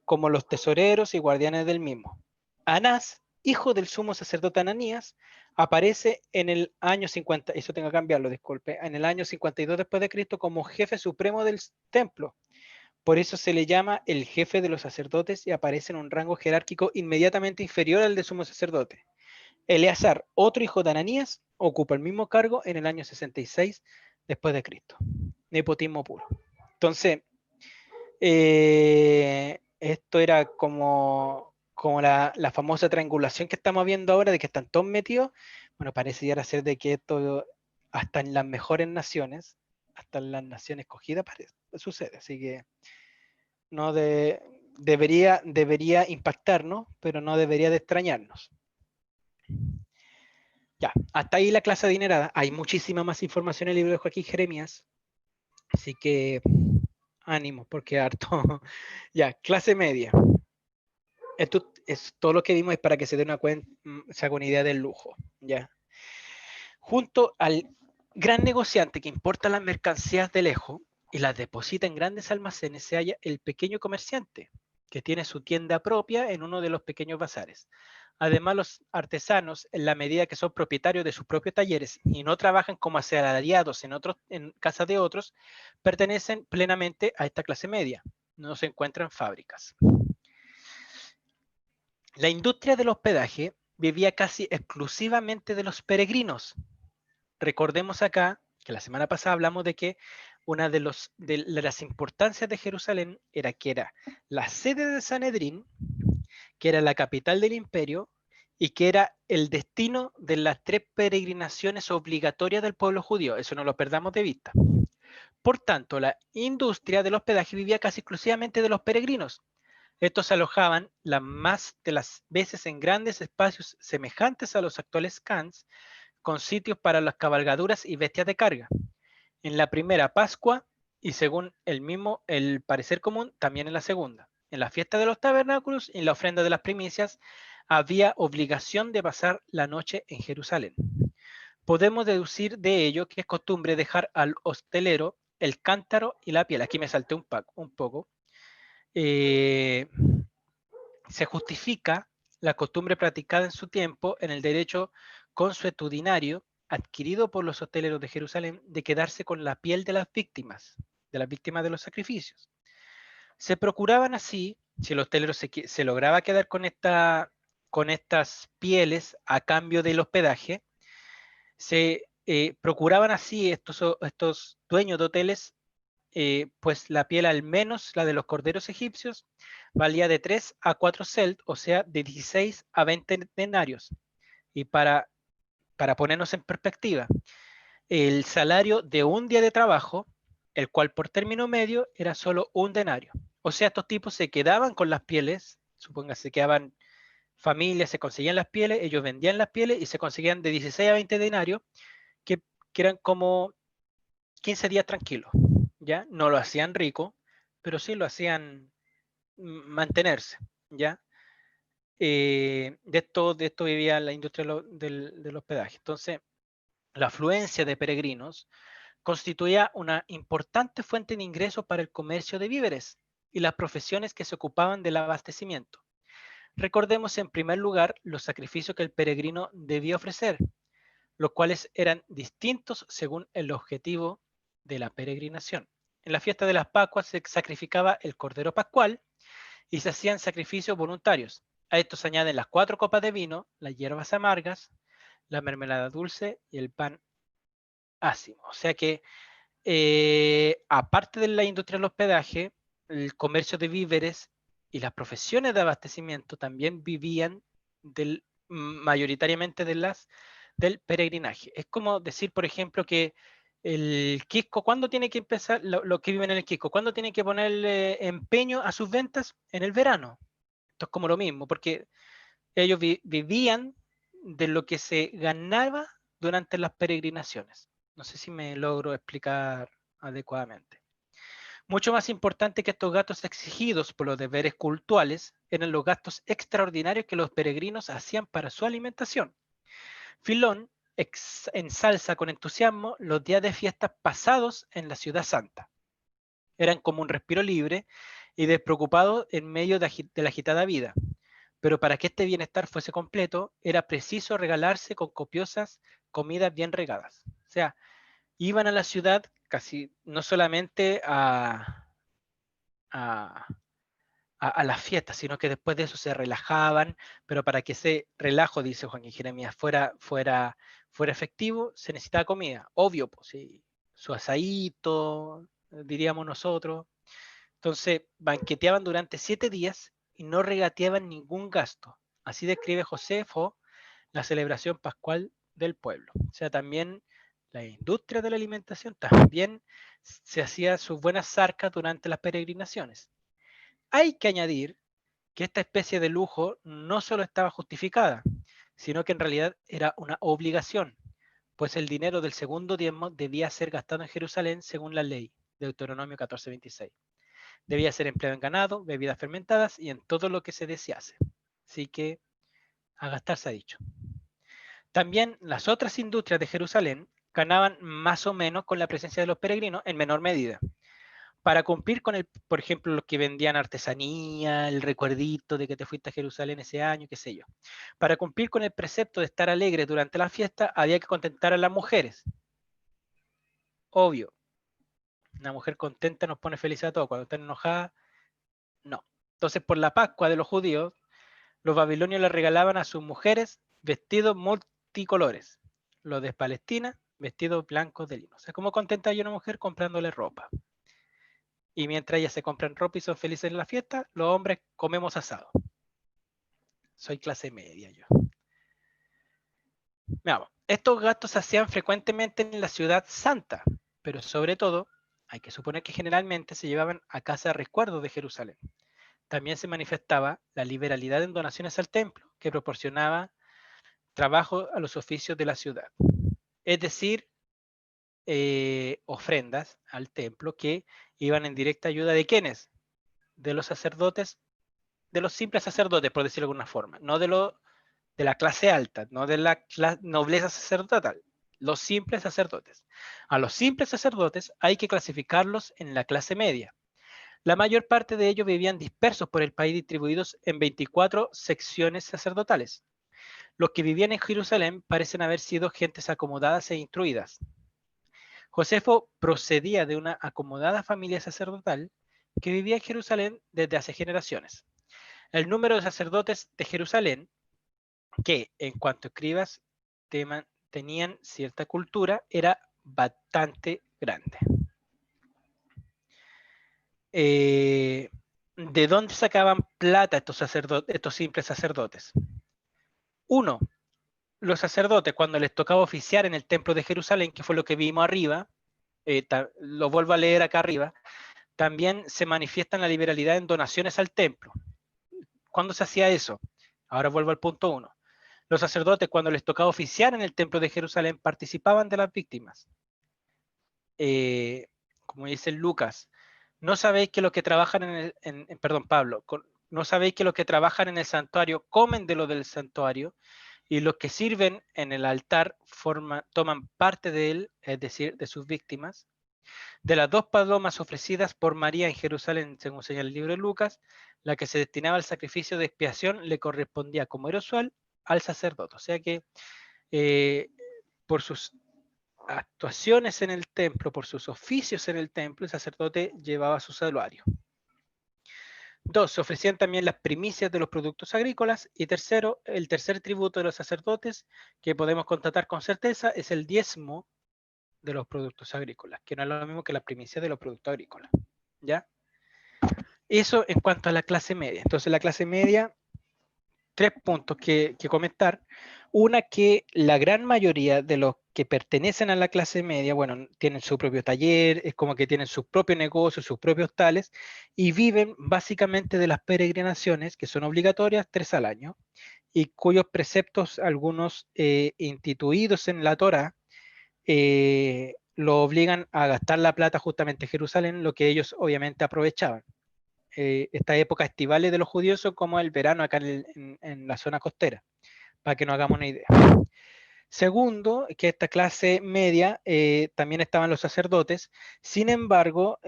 Como los tesoreros y guardianes del mismo. Anás, hijo del sumo sacerdote Ananías, aparece en el año 50, eso tengo que cambiarlo, disculpe, en el año 52 después de Cristo como jefe supremo del templo. Por eso se le llama el jefe de los sacerdotes y aparece en un rango jerárquico inmediatamente inferior al de sumo sacerdote. Eleazar, otro hijo de Ananías, ocupa el mismo cargo en el año 66 después de Cristo. Nepotismo puro. Entonces, esto era como la famosa triangulación que estamos viendo ahora, de que están todos metidos. Bueno, parece ya ser de que esto, hasta en las mejores naciones, hasta en las naciones escogidas, sucede. Así que no debería impactarnos, pero no debería de extrañarnos. Ya, hasta ahí la clase adinerada. Hay muchísima más información en el libro de Joaquín Jeremías, así que ánimo, porque harto. Ya, clase media. Esto es todo lo que vimos, es para que se dé se haga una idea del lujo, ¿ya? Junto al gran negociante que importa las mercancías de lejos y las deposita en grandes almacenes, se halla el pequeño comerciante, que tiene su tienda propia en uno de los pequeños bazares. Además, los artesanos, en la medida que son propietarios de sus propios talleres y no trabajan como asalariados en casas de otros, pertenecen plenamente a esta clase media. No se encuentran fábricas. La industria del hospedaje vivía casi exclusivamente de los peregrinos. Recordemos acá que la semana pasada hablamos de que una de las importancias de Jerusalén era que era la sede de Sanedrín, que era la capital del imperio y que era el destino de las 3 peregrinaciones obligatorias del pueblo judío. Eso no lo perdamos de vista. Por tanto, la industria del hospedaje vivía casi exclusivamente de los peregrinos. Estos se alojaban la más de las veces en grandes espacios semejantes a los actuales camps, con sitios para las cabalgaduras y bestias de carga. En la primera Pascua, y según el parecer común, también en la segunda. En la fiesta de los tabernáculos y en la ofrenda de las primicias, había obligación de pasar la noche en Jerusalén. Podemos deducir de ello que es costumbre dejar al hostelero el cántaro y la piel. Aquí me salté un poco. Se justifica la costumbre practicada en su tiempo en el derecho consuetudinario adquirido por los hosteleros de Jerusalén de quedarse con la piel de las víctimas de los sacrificios. Se procuraban así, si el hostelero se lograba quedar con estas pieles a cambio del hospedaje, se procuraban así estos dueños de hoteles, pues la piel, al menos la de los corderos egipcios, valía de 3 a 4 celt, o sea, de 16 a 20 denarios. Y para ponernos en perspectiva, el salario de un día de trabajo, el cual por término medio era solo un denario. O sea, estos tipos se quedaban con las pieles, supóngase, se quedaban familias, se conseguían las pieles, ellos vendían las pieles y se conseguían de 16 a 20 denarios, que, que eran como 15 días tranquilos, ¿ya? No lo hacían rico, pero sí lo hacían mantenerse, ¿ya? De esto vivía la industria del hospedaje. Entonces, la afluencia de peregrinos constituía una importante fuente de ingresos para el comercio de víveres y las profesiones que se ocupaban del abastecimiento. Recordemos en primer lugar los sacrificios que el peregrino debía ofrecer, los cuales eran distintos según el objetivo de la peregrinación. En la fiesta de las Pascuas se sacrificaba el cordero pascual y se hacían sacrificios voluntarios. A esto se añaden las 4 copas de vino, las hierbas amargas, la mermelada dulce y el pan ácimo. O sea que, aparte de la industria del hospedaje, el comercio de víveres y las profesiones de abastecimiento también vivían mayoritariamente del peregrinaje. Es como decir, por ejemplo, que el Quisco, ¿cuándo tiene que empezar, lo que viven en el Quisco, cuándo tiene que ponerle empeño a sus ventas? En el verano. Esto es como lo mismo, porque ellos vivían de lo que se ganaba durante las peregrinaciones. No sé si me logro explicar adecuadamente. Mucho más importante que estos gastos exigidos por los deberes cultuales eran los gastos extraordinarios que los peregrinos hacían para su alimentación. Filón, ensalza con entusiasmo los días de fiestas pasados en la ciudad santa. Eran como un respiro libre y despreocupado en medio de la agitada vida. Pero para que este bienestar fuese completo, era preciso regalarse con copiosas comidas bien regadas. O sea, iban a la ciudad casi no solamente a, a las fiestas, sino que después de eso se relajaban, pero para que ese relajo, dice Joaquín Jeremías, fuera efectivo, se necesitaba comida, obvio, pues, sí, su asadito, diríamos nosotros. Entonces, banqueteaban durante 7 días y no regateaban ningún gasto. Así describe Josefo la celebración pascual del pueblo. O sea, también la industria de la alimentación también se hacía sus buenas zarcas durante las peregrinaciones. Hay que añadir que esta especie de lujo no solo estaba justificada, sino que en realidad era una obligación, pues el dinero del segundo diezmo debía ser gastado en Jerusalén según la ley, Deuteronomio 14:26. Debía ser empleado en ganado, bebidas fermentadas y en todo lo que se desease. Así que a gastar se ha dicho. También las otras industrias de Jerusalén ganaban más o menos con la presencia de los peregrinos en menor medida. Para cumplir con el, por ejemplo, los que vendían artesanía, el recuerdito de que te fuiste a Jerusalén ese año, qué sé yo. Para cumplir con el precepto de estar alegre durante la fiesta, había que contentar a las mujeres. Obvio, una mujer contenta nos pone feliz a todos. Cuando están enojadas, no. Entonces, por la Pascua de los judíos, los babilonios le regalaban a sus mujeres vestidos multicolores. Los de Palestina, vestidos blancos de lino. O sea, ¿cómo contenta yo a una mujer comprándole ropa? Y mientras ellas se compran ropa y son felices en la fiesta, los hombres comemos asado. Soy clase media yo. Veamos, estos gastos se hacían frecuentemente en la ciudad santa, pero sobre todo, hay que suponer que generalmente se llevaban a casa de recuerdos de Jerusalén. También se manifestaba la liberalidad en donaciones al templo, que proporcionaba trabajo a los oficios de la ciudad. Es decir, ofrendas al templo que iban en directa ayuda de ¿quiénes? De los sacerdotes, de los simples sacerdotes, por decirlo de alguna forma, no de la clase alta, no de la nobleza sacerdotal, los simples sacerdotes. A los simples sacerdotes hay que clasificarlos en la clase media. La mayor parte de ellos vivían dispersos por el país, distribuidos en 24 secciones sacerdotales. Los que vivían en Jerusalén parecen haber sido gentes acomodadas e instruidas. Josefo procedía de una acomodada familia sacerdotal que vivía en Jerusalén desde hace generaciones. El número de sacerdotes de Jerusalén, que en cuanto a escribas tenían cierta cultura, era bastante grande. ¿De dónde sacaban plata estos simples sacerdotes? Uno, los sacerdotes, cuando les tocaba oficiar en el templo de Jerusalén, que fue lo que vimos arriba, lo vuelvo a leer acá arriba, también se manifiesta la liberalidad en donaciones al templo. ¿Cuándo se hacía eso? Ahora vuelvo al punto 1. Los sacerdotes, cuando les tocaba oficiar en el templo de Jerusalén, participaban de las víctimas. Como dice Lucas, no sabéis que los que trabajan Pablo, no sabéis que los que trabajan en el santuario comen de lo del santuario, y los que sirven en el altar toman parte de él, es decir, de sus víctimas. De las 2 palomas ofrecidas por María en Jerusalén, según señala el libro de Lucas, la que se destinaba al sacrificio de expiación le correspondía, como era usual, al sacerdote. O sea que por sus actuaciones en el templo, por sus oficios en el templo, el sacerdote llevaba su salario. 2, se ofrecían también las primicias de los productos agrícolas. Y tercero, el tercer tributo de los sacerdotes, que podemos constatar con certeza, es el diezmo de los productos agrícolas, que no es lo mismo que la primicia de los productos agrícolas. ¿Ya? Eso en cuanto a la clase media. Entonces, la clase media, 3 puntos que comentar. Una, que la gran mayoría de los que pertenecen a la clase media, bueno, tienen su propio taller, es como que tienen sus propios negocios, sus propios tales, y viven básicamente de las peregrinaciones, que son obligatorias 3 al año, y cuyos preceptos, algunos instituidos en la Torá, lo obligan a gastar la plata justamente en Jerusalén, lo que ellos obviamente aprovechaban. Esta época estivales de los judíos son como el verano acá en la zona costera, para que nos hagamos una idea. Segundo, que esta clase media también estaban los sacerdotes. Sin embargo,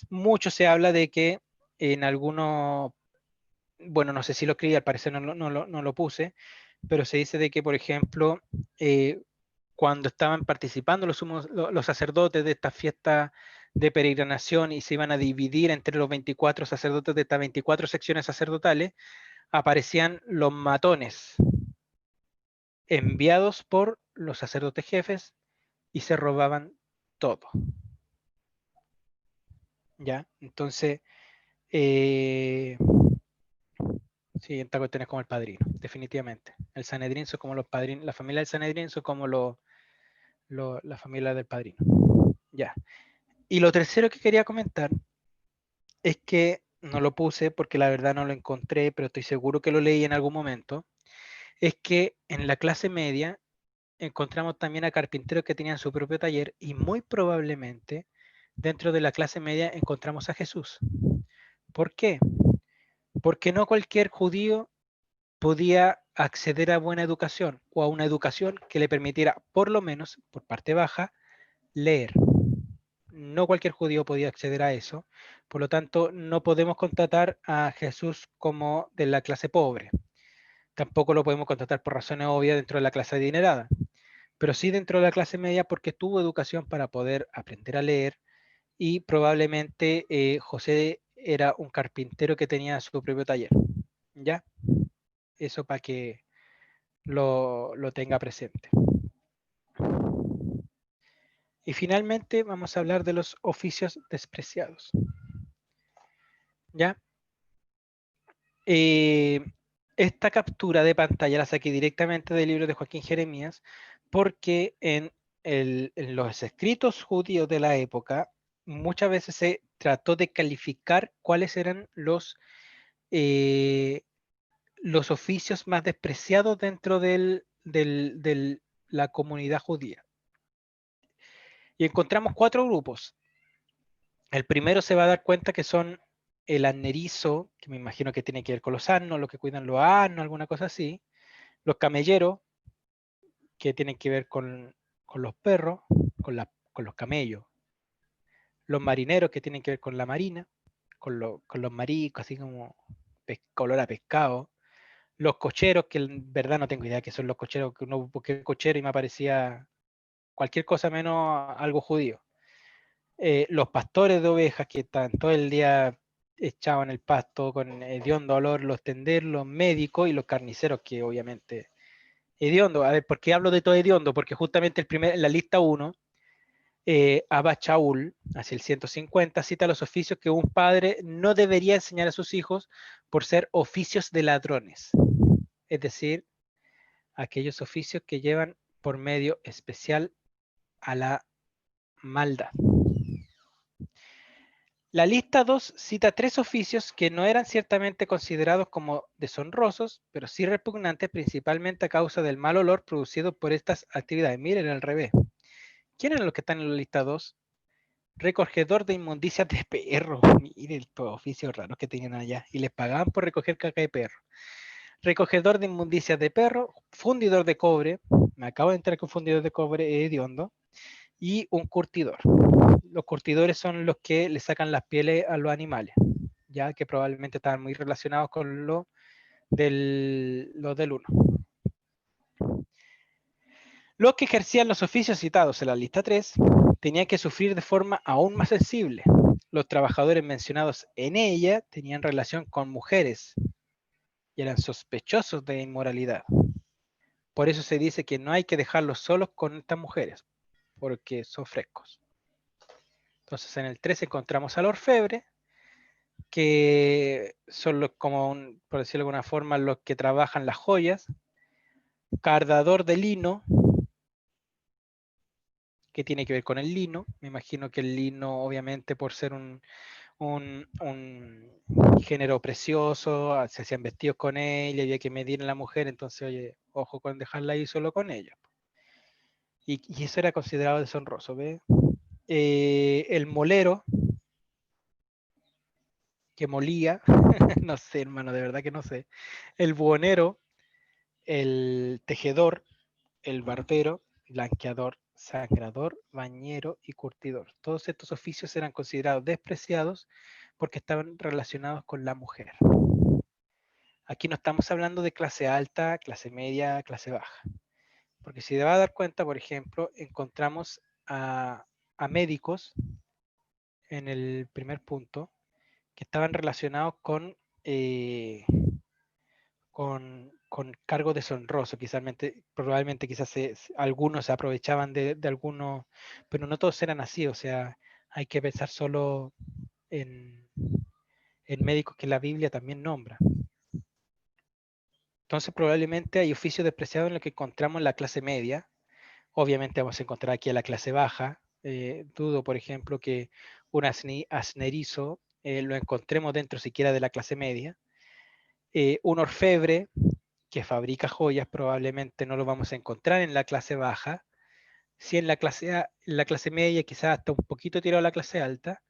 mucho se habla de que en algunos, bueno, no sé si lo escribí, al parecer no lo puse, pero se dice de que, por ejemplo, cuando estaban participando los sacerdotes de esta fiesta de peregrinación y se iban a dividir entre los 24 sacerdotes de estas 24 secciones sacerdotales, aparecían los matones enviados por los sacerdotes jefes y se robaban todo. ¿Ya? Entonces, sí, esta cuestión es como el padrino, definitivamente. El Sanedrín son como los padrinos, la familia del Sanedrín son como la familia del padrino. Ya. Y lo tercero que quería comentar es que no lo puse porque la verdad no lo encontré, pero estoy seguro que lo leí en algún momento, es que en la clase media encontramos también a carpinteros que tenían su propio taller y muy probablemente dentro de la clase media encontramos a Jesús. ¿Por qué? Porque no cualquier judío podía acceder a buena educación o a una educación que le permitiera, por lo menos por parte baja, leer. No cualquier judío podía acceder a eso, por lo tanto no podemos contratar a Jesús como de la clase pobre. Tampoco lo podemos contratar por razones obvias dentro de la clase adinerada, pero sí dentro de la clase media porque tuvo educación para poder aprender a leer y probablemente José era un carpintero que tenía su propio taller. ¿Ya? Eso para que lo tenga presente. Y finalmente vamos a hablar de los oficios despreciados. ¿Ya? Eh, esta captura de pantalla la saqué directamente del libro de Joaquín Jeremías porque en los escritos judíos de la época muchas veces se trató de calificar cuáles eran los oficios más despreciados dentro de la comunidad judía. Y encontramos 4 grupos. El primero se va a dar cuenta que son el arnerizo, que me imagino que tiene que ver con los asnos, los que cuidan los asnos, alguna cosa así. Los camelleros, que tienen que ver con los perros, con los camellos. Los marineros, que tienen que ver con la marina, con los mariscos, así como color a pescado. Los cocheros, que en verdad no tengo idea qué son los cocheros, que uno busqué cochero y me aparecía cualquier cosa menos algo judío. Los pastores de ovejas que están todo el día echaban el pasto con hediondo olor, los tenderos, los médicos y los carniceros que obviamente hediondo. A ver, ¿por qué hablo de todo hediondo? Porque justamente la lista 1, Abba Shaul, hacia el 150, cita los oficios que un padre no debería enseñar a sus hijos por ser oficios de ladrones. Es decir, aquellos oficios que llevan por medio especial a la maldad. La lista 2 cita 3 oficios que no eran ciertamente considerados como deshonrosos, pero sí repugnantes principalmente a causa del mal olor producido por estas actividades. Miren al revés. ¿Quién eran los que están en la lista 2? Recogedor de inmundicias de perro. Miren los oficios raros que tenían allá. Y les pagaban por recoger caca de perro. Recogedor de inmundicias de perro, fundidor de cobre. Me acabo de enterar que un fundidor de cobre es hediondo. Y un curtidor. Los curtidores son los que le sacan las pieles a los animales, ya que probablemente estaban muy relacionados con lo del 1. Los que ejercían los oficios citados en la lista 3 tenían que sufrir de forma aún más sensible. Los trabajadores mencionados en ella tenían relación con mujeres y eran sospechosos de inmoralidad. Por eso se dice que no hay que dejarlos solos con estas mujeres, porque son frescos. Entonces en el 3 encontramos al orfebre, que son los, como por decirlo de alguna forma, los que trabajan las joyas. Cardador de lino, que tiene que ver con el lino. Me imagino que el lino, obviamente, por ser un género precioso, se hacían vestidos con él y había que medir a la mujer, entonces, oye, ojo con dejarla ahí solo con ella. Y eso era considerado deshonroso, ¿ves? El molero, que molía, no sé, hermano, de verdad que no sé. El buhonero, el tejedor, el barbero, blanqueador, sangrador, bañero y curtidor. Todos estos oficios eran considerados despreciados porque estaban relacionados con la mujer. Aquí no estamos hablando de clase alta, clase media, clase baja. Porque si te vas a dar cuenta, por ejemplo, encontramos a médicos en el primer punto que estaban relacionados con cargos deshonrosos. Probablemente quizás algunos se aprovechaban de algunos, pero no todos eran así. O sea, hay que pensar solo en, en médicos que la Biblia también nombra. Entonces probablemente hay oficios despreciados en los que encontramos en la clase media. Obviamente vamos a encontrar aquí a la clase baja. Dudo, por ejemplo, que un asnerizo lo encontremos dentro siquiera de la clase media. Un orfebre que fabrica joyas probablemente no lo vamos a encontrar en la clase baja. Sí en la clase media, quizás hasta un poquito tirado a la clase alta.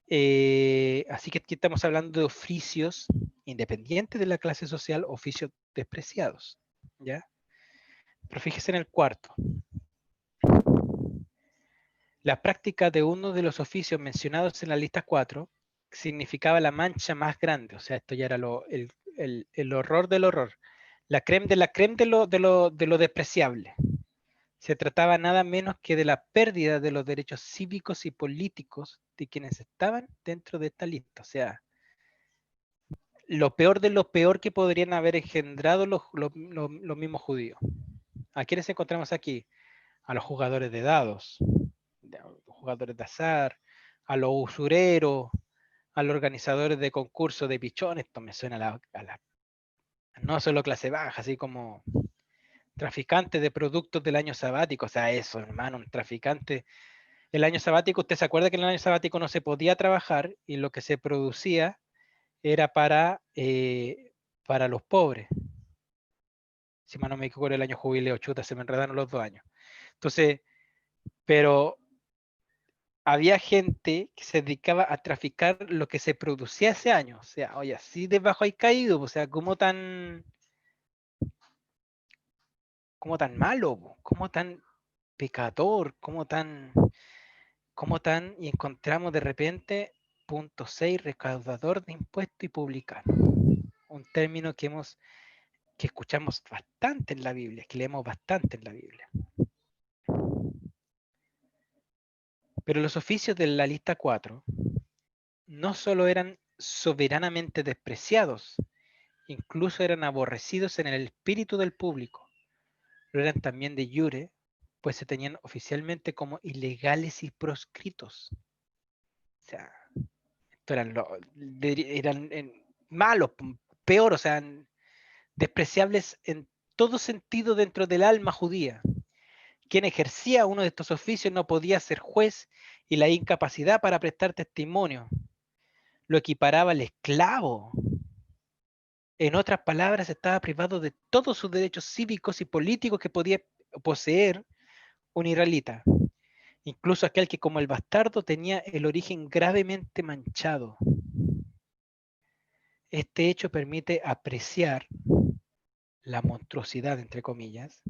Así que aquí estamos hablando de oficios independientes de la clase social, oficios despreciados. ¿Ya? Pero fíjese en el cuarto. La práctica de uno de los oficios mencionados en la lista 4 significaba la mancha más grande, o sea, esto ya era el horror del horror, la creme de la creme de lo despreciable. Se trataba nada menos que de la pérdida de los derechos cívicos y políticos de quienes estaban dentro de esta lista, o sea, lo peor de lo peor que podrían haber engendrado los mismos judíos. ¿A quiénes encontramos aquí? A los jugadores de dados, a los jugadores de azar, a los usureros, a los organizadores de concursos de pichones. Esto me suena no solo clase baja, así como traficantes de productos del año sabático. O sea, eso, hermano, un traficante. El año sabático, usted se acuerda que en el año sabático no se podía trabajar y lo que se producía era para los pobres. Si mal no me equivoco, era el año jubileo, chuta, se me enredaron los 2 años. Entonces, pero había gente que se dedicaba a traficar lo que se producía ese año. O sea, oye, así debajo hay caído. O sea, cómo tan malo, cómo tan pecador, y encontramos de repente, punto 6, recaudador de impuestos y publicano. Un término que escuchamos bastante en la Biblia, que leemos bastante en la Biblia. Pero los oficios de la lista 4 no solo eran soberanamente despreciados, incluso eran aborrecidos en el espíritu del público. Lo eran también de jure, pues se tenían oficialmente como ilegales y proscritos. O sea, esto eran malos, peor, o sea, despreciables en todo sentido dentro del alma judía. Quien ejercía uno de estos oficios no podía ser juez y la incapacidad para prestar testimonio lo equiparaba al esclavo. En otras palabras, estaba privado de todos sus derechos cívicos y políticos que podía poseer un israelita, incluso aquel que como el bastardo tenía el origen gravemente manchado. Este hecho permite apreciar la monstruosidad, entre comillas,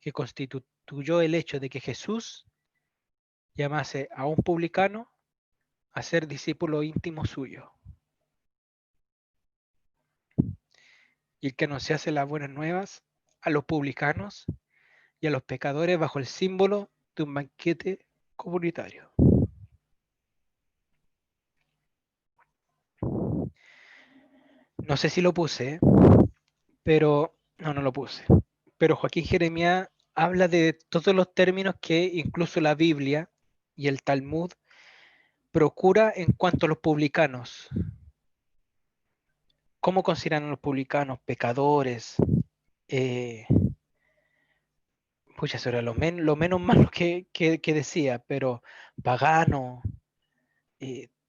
que constituyó el hecho de que Jesús llamase a un publicano a ser discípulo íntimo suyo. Y el que anunciase las buenas nuevas a los publicanos y a los pecadores bajo el símbolo de un banquete comunitario. No sé si lo puse, pero no lo puse. Pero Joaquín Jeremías habla de todos los términos que incluso la Biblia y el Talmud procura en cuanto a los publicanos. ¿Cómo consideran a los publicanos? Pecadores. Pucha, eso era lo menos malo que decía, pero pagano.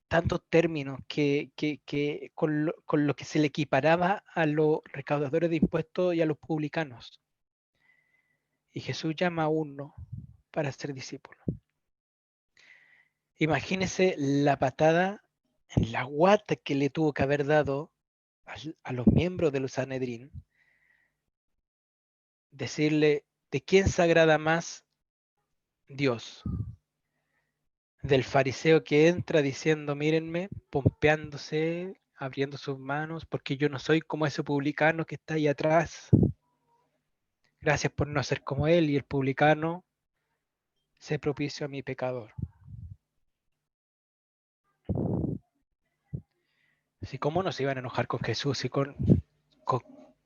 Tantos términos con lo que se le equiparaba a los recaudadores de impuestos y a los publicanos. Y Jesús llama a uno para ser discípulo. Imagínese la patada en la guata que le tuvo que haber dado a los miembros del Sanedrín. Decirle, ¿De quién se agrada más Dios? ¿Del fariseo que entra diciendo, mírenme, pompeándose, abriendo sus manos, porque yo no soy como ese publicano que está ahí atrás? Gracias por no ser como él, y el publicano se propicio a mi pecador. Si cómo no se iban a enojar con Jesús y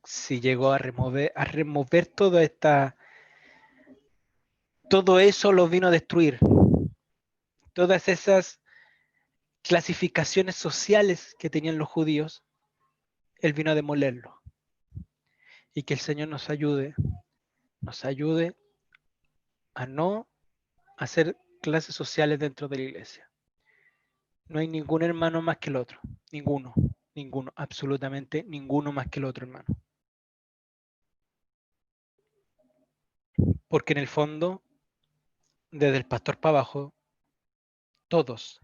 si llegó a remover todo eso lo vino a destruir. Todas esas clasificaciones sociales que tenían los judíos, él vino a demolerlo. Y que el Señor nos ayude a no hacer clases sociales dentro de la iglesia. No hay ningún hermano más que el otro, ninguno, absolutamente ninguno más que el otro, hermano. Porque en el fondo, desde el pastor para abajo, todos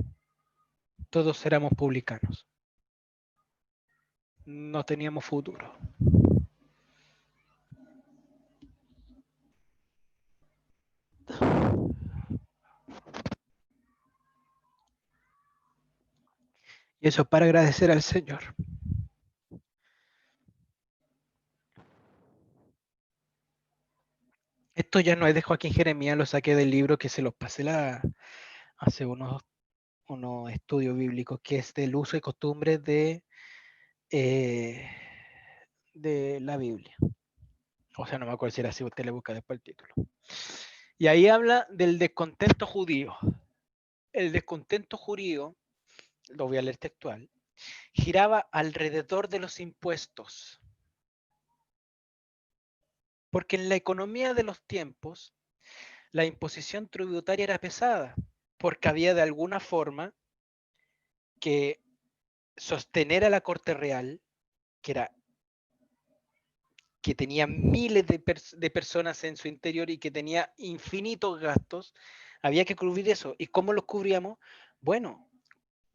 éramos publicanos. No teníamos futuro. Y eso para agradecer al Señor. Esto ya no es de Joaquín Jeremías, lo saqué del libro que se los pasé hace unos estudios bíblicos, que es del uso y costumbre de la Biblia. O sea, no me acuerdo si era así, usted le busca después el título. Y ahí habla del descontento judío. El descontento judío, lo voy a leer textual, giraba alrededor de los impuestos. Porque en la economía de los tiempos, la imposición tributaria era pesada, porque había de alguna forma que sostener a la corte real, que tenía miles de personas en su interior y que tenía infinitos gastos, había que cubrir eso. ¿Y cómo los cubríamos? Bueno,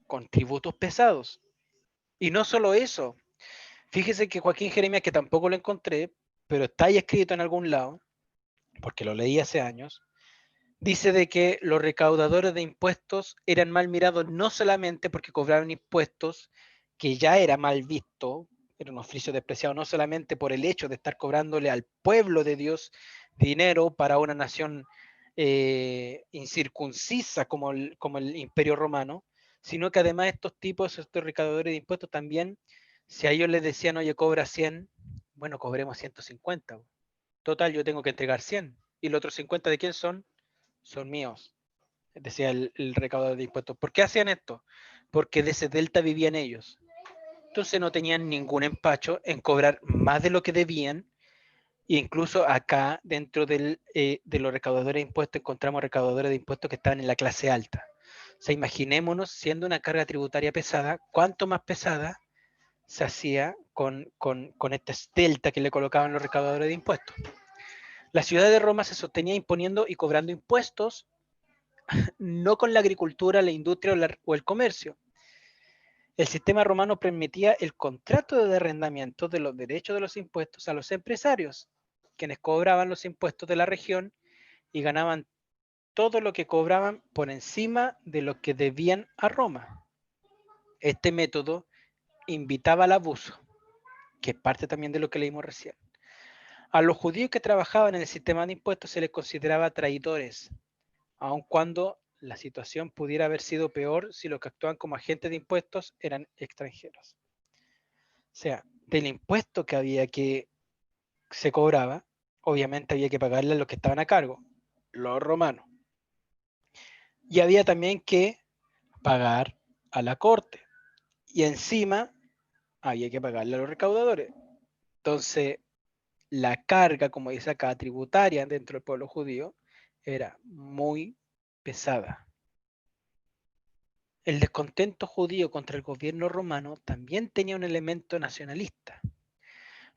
con tributos pesados. Y no solo eso. Fíjese que Joaquín Jeremías, que tampoco lo encontré, pero está ahí escrito en algún lado, porque lo leí hace años, dice de que los recaudadores de impuestos eran mal mirados no solamente porque cobraban impuestos, que ya era mal visto, era un oficio despreciado, no solamente por el hecho de estar cobrándole al pueblo de Dios dinero para una nación incircuncisa como el Imperio Romano, sino que además estos recaudadores de impuestos también, si a ellos les decían, oye, cobra 100, bueno, cobremos 150. Total, yo tengo que entregar 100. ¿Y los otros 50 de quién son? Son míos, decía el recaudador de impuestos. ¿Por qué hacían esto? Porque de ese delta vivían ellos. Entonces no tenían ningún empacho en cobrar más de lo que debían. E incluso acá, dentro de los recaudadores de impuestos, encontramos recaudadores de impuestos que estaban en la clase alta. O sea, imaginémonos, siendo una carga tributaria pesada, cuánto más pesada se hacía con esta delta que le colocaban los recaudadores de impuestos. La ciudad de Roma se sostenía imponiendo y cobrando impuestos, no con la agricultura, la industria o el comercio. El sistema romano permitía el contrato de arrendamiento de los derechos de los impuestos a los empresarios, quienes cobraban los impuestos de la región y ganaban todo lo que cobraban por encima de lo que debían a Roma. Este método invitaba al abuso, que es parte también de lo que leímos recién. A los judíos que trabajaban en el sistema de impuestos se les consideraba traidores, aun cuando la situación pudiera haber sido peor si los que actuaban como agentes de impuestos eran extranjeros. O sea, del impuesto que se cobraba, obviamente había que pagarle a los que estaban a cargo, los romanos. Y había también que pagar a la corte. Y encima había que pagarle a los recaudadores. Entonces, la carga, como dice acá, tributaria dentro del pueblo judío, era muy pesada. El descontento judío contra el gobierno romano también tenía un elemento nacionalista.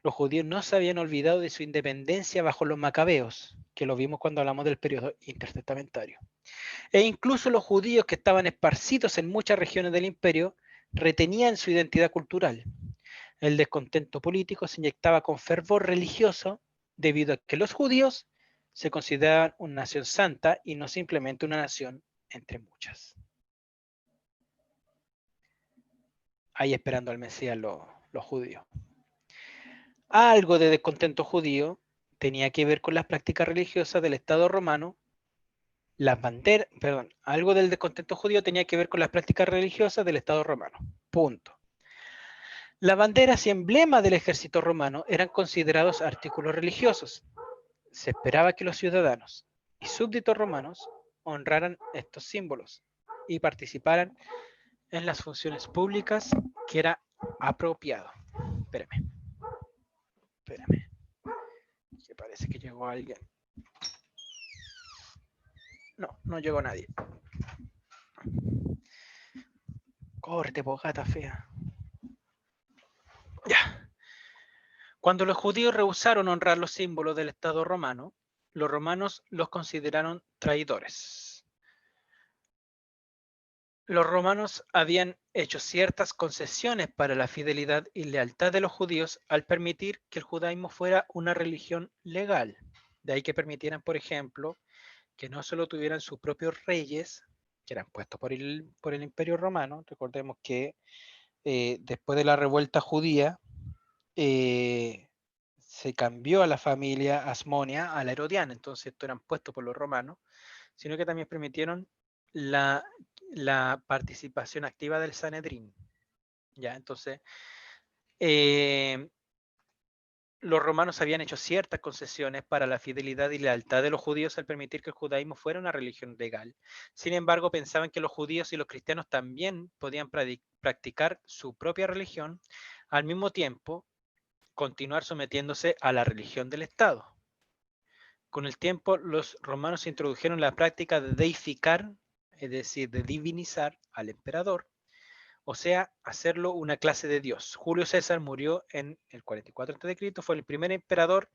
Los judíos no se habían olvidado de su independencia bajo los macabeos, que lo vimos cuando hablamos del periodo intertestamentario. E incluso los judíos que estaban esparcidos en muchas regiones del imperio retenían su identidad cultural. El descontento político se inyectaba con fervor religioso debido a que los judíos se consideraban una nación santa y no simplemente una nación entre muchas. Ahí esperando al Mesías los judíos. Algo de descontento judío tenía que ver con las prácticas religiosas del Estado romano. Algo del descontento judío tenía que ver con las prácticas religiosas del Estado romano. Punto. Las banderas y emblemas del ejército romano eran considerados artículos religiosos. Se esperaba que los ciudadanos y súbditos romanos honraran estos símbolos y participaran en las funciones públicas que era apropiado. Espérame. Que parece que llegó alguien. No llegó nadie. Córrete, gata fea. Ya. Cuando los judíos rehusaron honrar los símbolos del Estado romano, los romanos los consideraron traidores. Los romanos habían hecho ciertas concesiones para la fidelidad y lealtad de los judíos al permitir que el judaísmo fuera una religión legal. De ahí que permitieran, por ejemplo, que no solo tuvieran sus propios reyes, que eran puestos por el Imperio Romano. Recordemos que después de la revuelta judía, se cambió a la familia Asmonia a la Herodiana, entonces estos eran puestos por los romanos, sino que también permitieron la participación activa del Sanedrín. ¿Ya? Entonces, los romanos habían hecho ciertas concesiones para la fidelidad y lealtad de los judíos al permitir que el judaísmo fuera una religión legal. Sin embargo, pensaban que los judíos y los cristianos también podían practicar su propia religión, al mismo tiempo continuar sometiéndose a la religión del Estado. Con el tiempo, los romanos introdujeron la práctica de deificar, es decir, de divinizar al emperador, o sea, hacerlo una clase de dios. Julio César murió en el 44 a.C., fue el primer emperador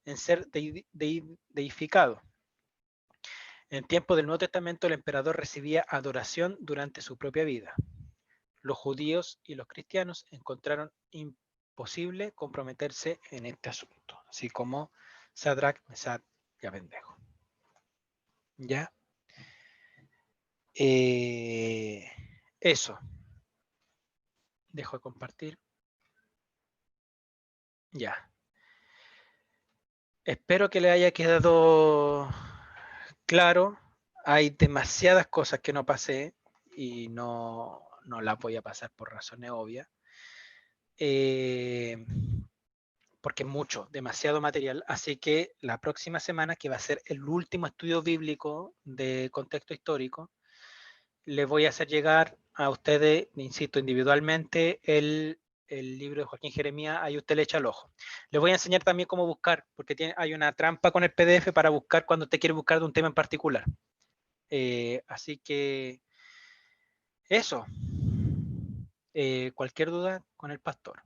en ser deificado. En el tiempo del Nuevo Testamento, el emperador recibía adoración durante su propia vida. Los judíos y los cristianos encontraron imposible comprometerse en este asunto, así como Sadrach, Mesach y Abednego. ¿Ya? Eso. Dejo de compartir. Ya. Espero que le haya quedado claro. Hay demasiadas cosas que no pasé y no las voy a pasar por razones obvias. Porque es mucho, demasiado material. Así que la próxima semana, que va a ser el último estudio bíblico de contexto histórico, les voy a hacer llegar a ustedes, insisto, individualmente el libro de Joaquín Jeremías, ahí usted le echa el ojo. Les voy a enseñar también cómo buscar, porque hay una trampa con el PDF para buscar cuando usted quiere buscar de un tema en particular. Así que eso. Cualquier duda con el pastor.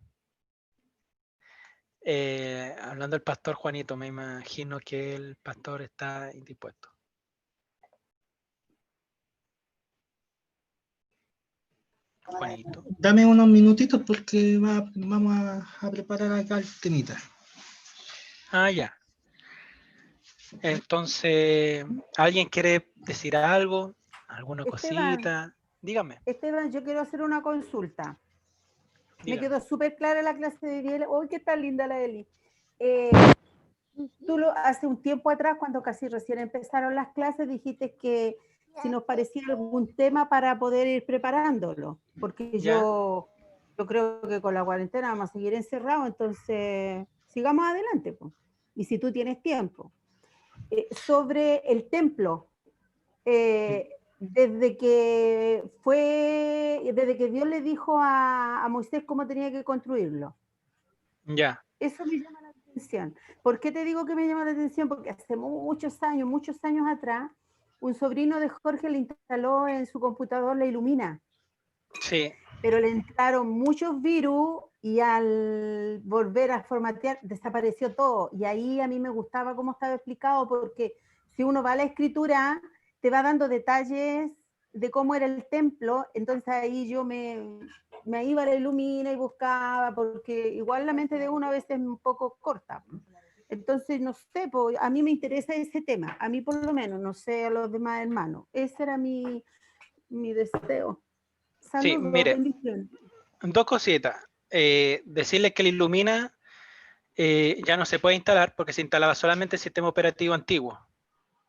Hablando del pastor Juanito, me imagino que el pastor está indispuesto. Juanito. Dame unos minutitos porque vamos a preparar acá el temita. Ah, ya. Entonces, ¿alguien quiere decir algo? ¿Alguna cosita? Dígame. Esteban, yo quiero hacer una consulta. Dígame. Me quedó súper clara la clase de Biel. ¡Uy, qué tan linda la Eli! Tú hace un tiempo atrás, cuando casi recién empezaron las clases, dijiste que si nos parecía algún tema para poder ir preparándolo, porque yo creo que con la cuarentena vamos a seguir encerrados, entonces sigamos adelante, pues. Y si tú tienes tiempo. Sobre el templo, desde que Dios le dijo a Moisés cómo tenía que construirlo. Ya. Eso me llama la atención. ¿Por qué te digo que me llama la atención? Porque hace muchos años atrás, un sobrino de Jorge le instaló en su computador la Illumina. Sí. Pero le entraron muchos virus y al volver a formatear desapareció todo. Y ahí a mí me gustaba cómo estaba explicado, porque si uno va a la escritura, te va dando detalles de cómo era el templo. Entonces ahí yo me iba a la Illumina y buscaba, porque igual la mente de uno a veces es un poco corta. Entonces, no sé, a mí me interesa ese tema, a mí por lo menos, no sé a los demás hermanos. Ese era mi deseo. Sí, Saludos, mire, bendiciones. dos cositas. Decirle que el Illumina ya no se puede instalar porque se instalaba solamente el sistema operativo antiguo.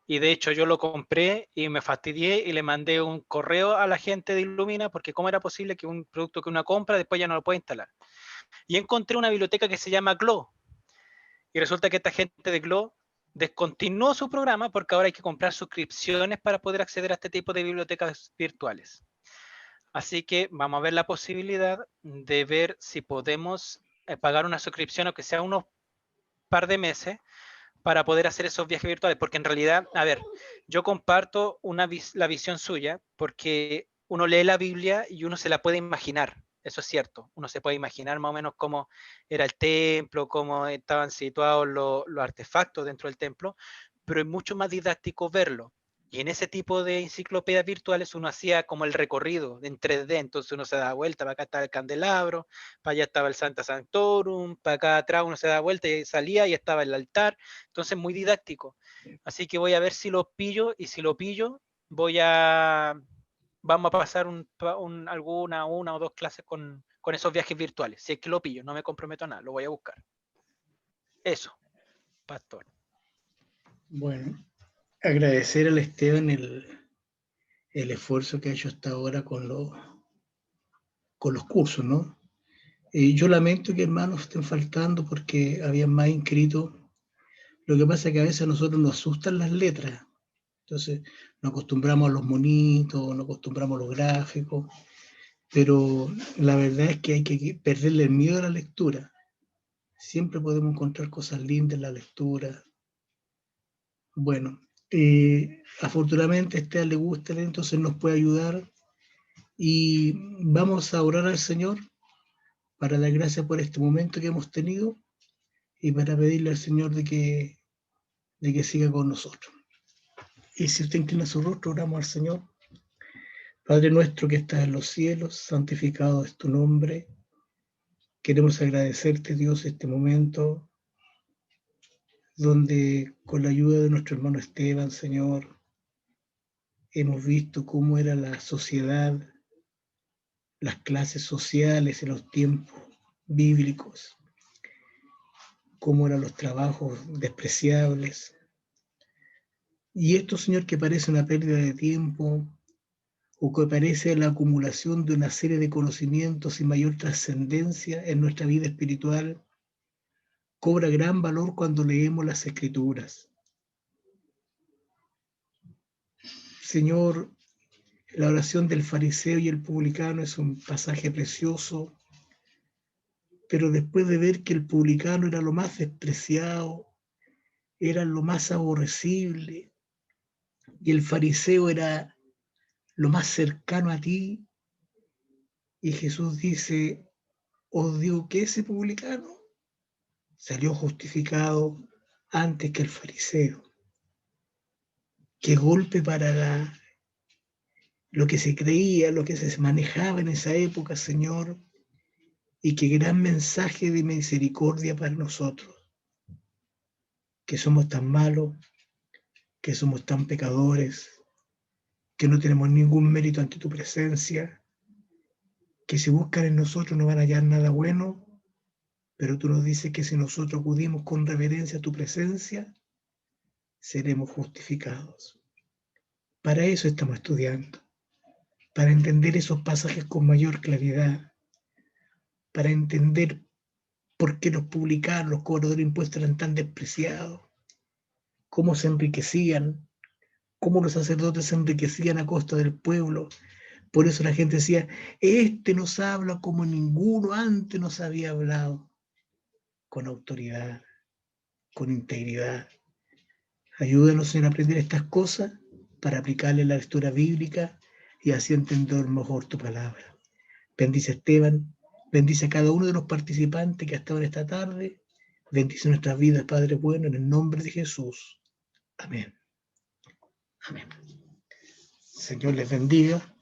Y de hecho yo lo compré y me fastidié y le mandé un correo a la gente de Illumina porque cómo era posible que un producto que uno compra después ya no lo puede instalar. Y encontré una biblioteca que se llama Glo. Y resulta que esta gente de Glo descontinuó su programa porque ahora hay que comprar suscripciones para poder acceder a este tipo de bibliotecas virtuales. Así que vamos a ver la posibilidad de ver si podemos pagar una suscripción, aunque sea unos par de meses, para poder hacer esos viajes virtuales, porque en realidad, a ver, yo comparto la visión suya, porque uno lee la Biblia y uno se la puede imaginar, eso es cierto, uno se puede imaginar más o menos cómo era el templo, cómo estaban situados los artefactos dentro del templo, pero es mucho más didáctico verlo. Y en ese tipo de enciclopedias virtuales uno hacía como el recorrido en 3D, entonces uno se da vuelta, para acá estaba el candelabro, para allá estaba el Santa Sanctorum, para acá atrás uno se da vuelta y salía y estaba el altar, entonces muy didáctico. Así que voy a ver si lo pillo y si lo pillo vamos a pasar una o dos clases con esos viajes virtuales. Si es que lo pillo, no me comprometo a nada, lo voy a buscar. Eso, pastor. Bueno, agradecer al Esteban el esfuerzo que ha hecho hasta ahora con los cursos, ¿no? Yo lamento que hermanos estén faltando porque habían más inscritos. Lo que pasa es que a veces a nosotros nos asustan las letras. Entonces nos acostumbramos a los monitos, nos acostumbramos a los gráficos, pero la verdad es que hay que perderle el miedo a la lectura. Siempre podemos encontrar cosas lindas en la lectura. Bueno, afortunadamente a Esteban le gusta, entonces nos puede ayudar y vamos a orar al Señor para dar gracias por este momento que hemos tenido y para pedirle al Señor de que siga con nosotros. Y si usted inclina su rostro, oramos al Señor. Padre nuestro que estás en los cielos, santificado es tu nombre. Queremos agradecerte, Dios, este momento donde con la ayuda de nuestro hermano Esteban, Señor, hemos visto cómo era la sociedad, las clases sociales en los tiempos bíblicos, cómo eran los trabajos despreciables. Y esto, Señor, que parece una pérdida de tiempo o que parece la acumulación de una serie de conocimientos y mayor trascendencia en nuestra vida espiritual, cobra gran valor cuando leemos las Escrituras. Señor, la oración del fariseo y el publicano es un pasaje precioso, pero después de ver que el publicano era lo más despreciado, era lo más aborrecible, y el fariseo era lo más cercano a ti, y Jesús dice, os digo que ese publicano salió justificado antes que el fariseo. Qué golpe para lo que se creía, lo que se manejaba en esa época, Señor, y qué gran mensaje de misericordia para nosotros, que somos tan malos, que somos tan pecadores, que no tenemos ningún mérito ante tu presencia, que si buscan en nosotros no van a hallar nada bueno, pero tú nos dices que si nosotros acudimos con reverencia a tu presencia, seremos justificados. Para eso estamos estudiando, para entender esos pasajes con mayor claridad, para entender por qué los publicanos, los cobradores de impuestos eran tan despreciados, cómo se enriquecían, cómo los sacerdotes se enriquecían a costa del pueblo. Por eso la gente decía, este nos habla como ninguno antes nos había hablado, con autoridad, con integridad. Ayúdanos, Señor, a aprender estas cosas para aplicarle la lectura bíblica y así entender mejor tu palabra. Bendice a Esteban, bendice a cada uno de los participantes que ha estado en esta tarde. Bendice nuestras vidas, Padre bueno, en el nombre de Jesús. Amén. Amén. Señor les bendiga.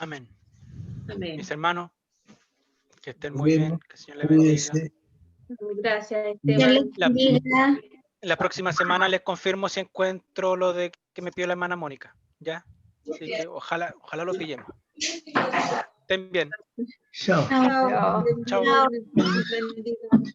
Amén. Amén. Mis hermanos, que estén Nos muy vemos. bien, que el Señor les bendiga. Cuídense. Gracias, Dios Esteban. les bendiga. La próxima semana les confirmo si encuentro lo de que me pidió la hermana Mónica. ¿Ya? Así que ojalá lo pillemos. Estén bien. Chao. Chao. Chao. Chao. Dios bendiga.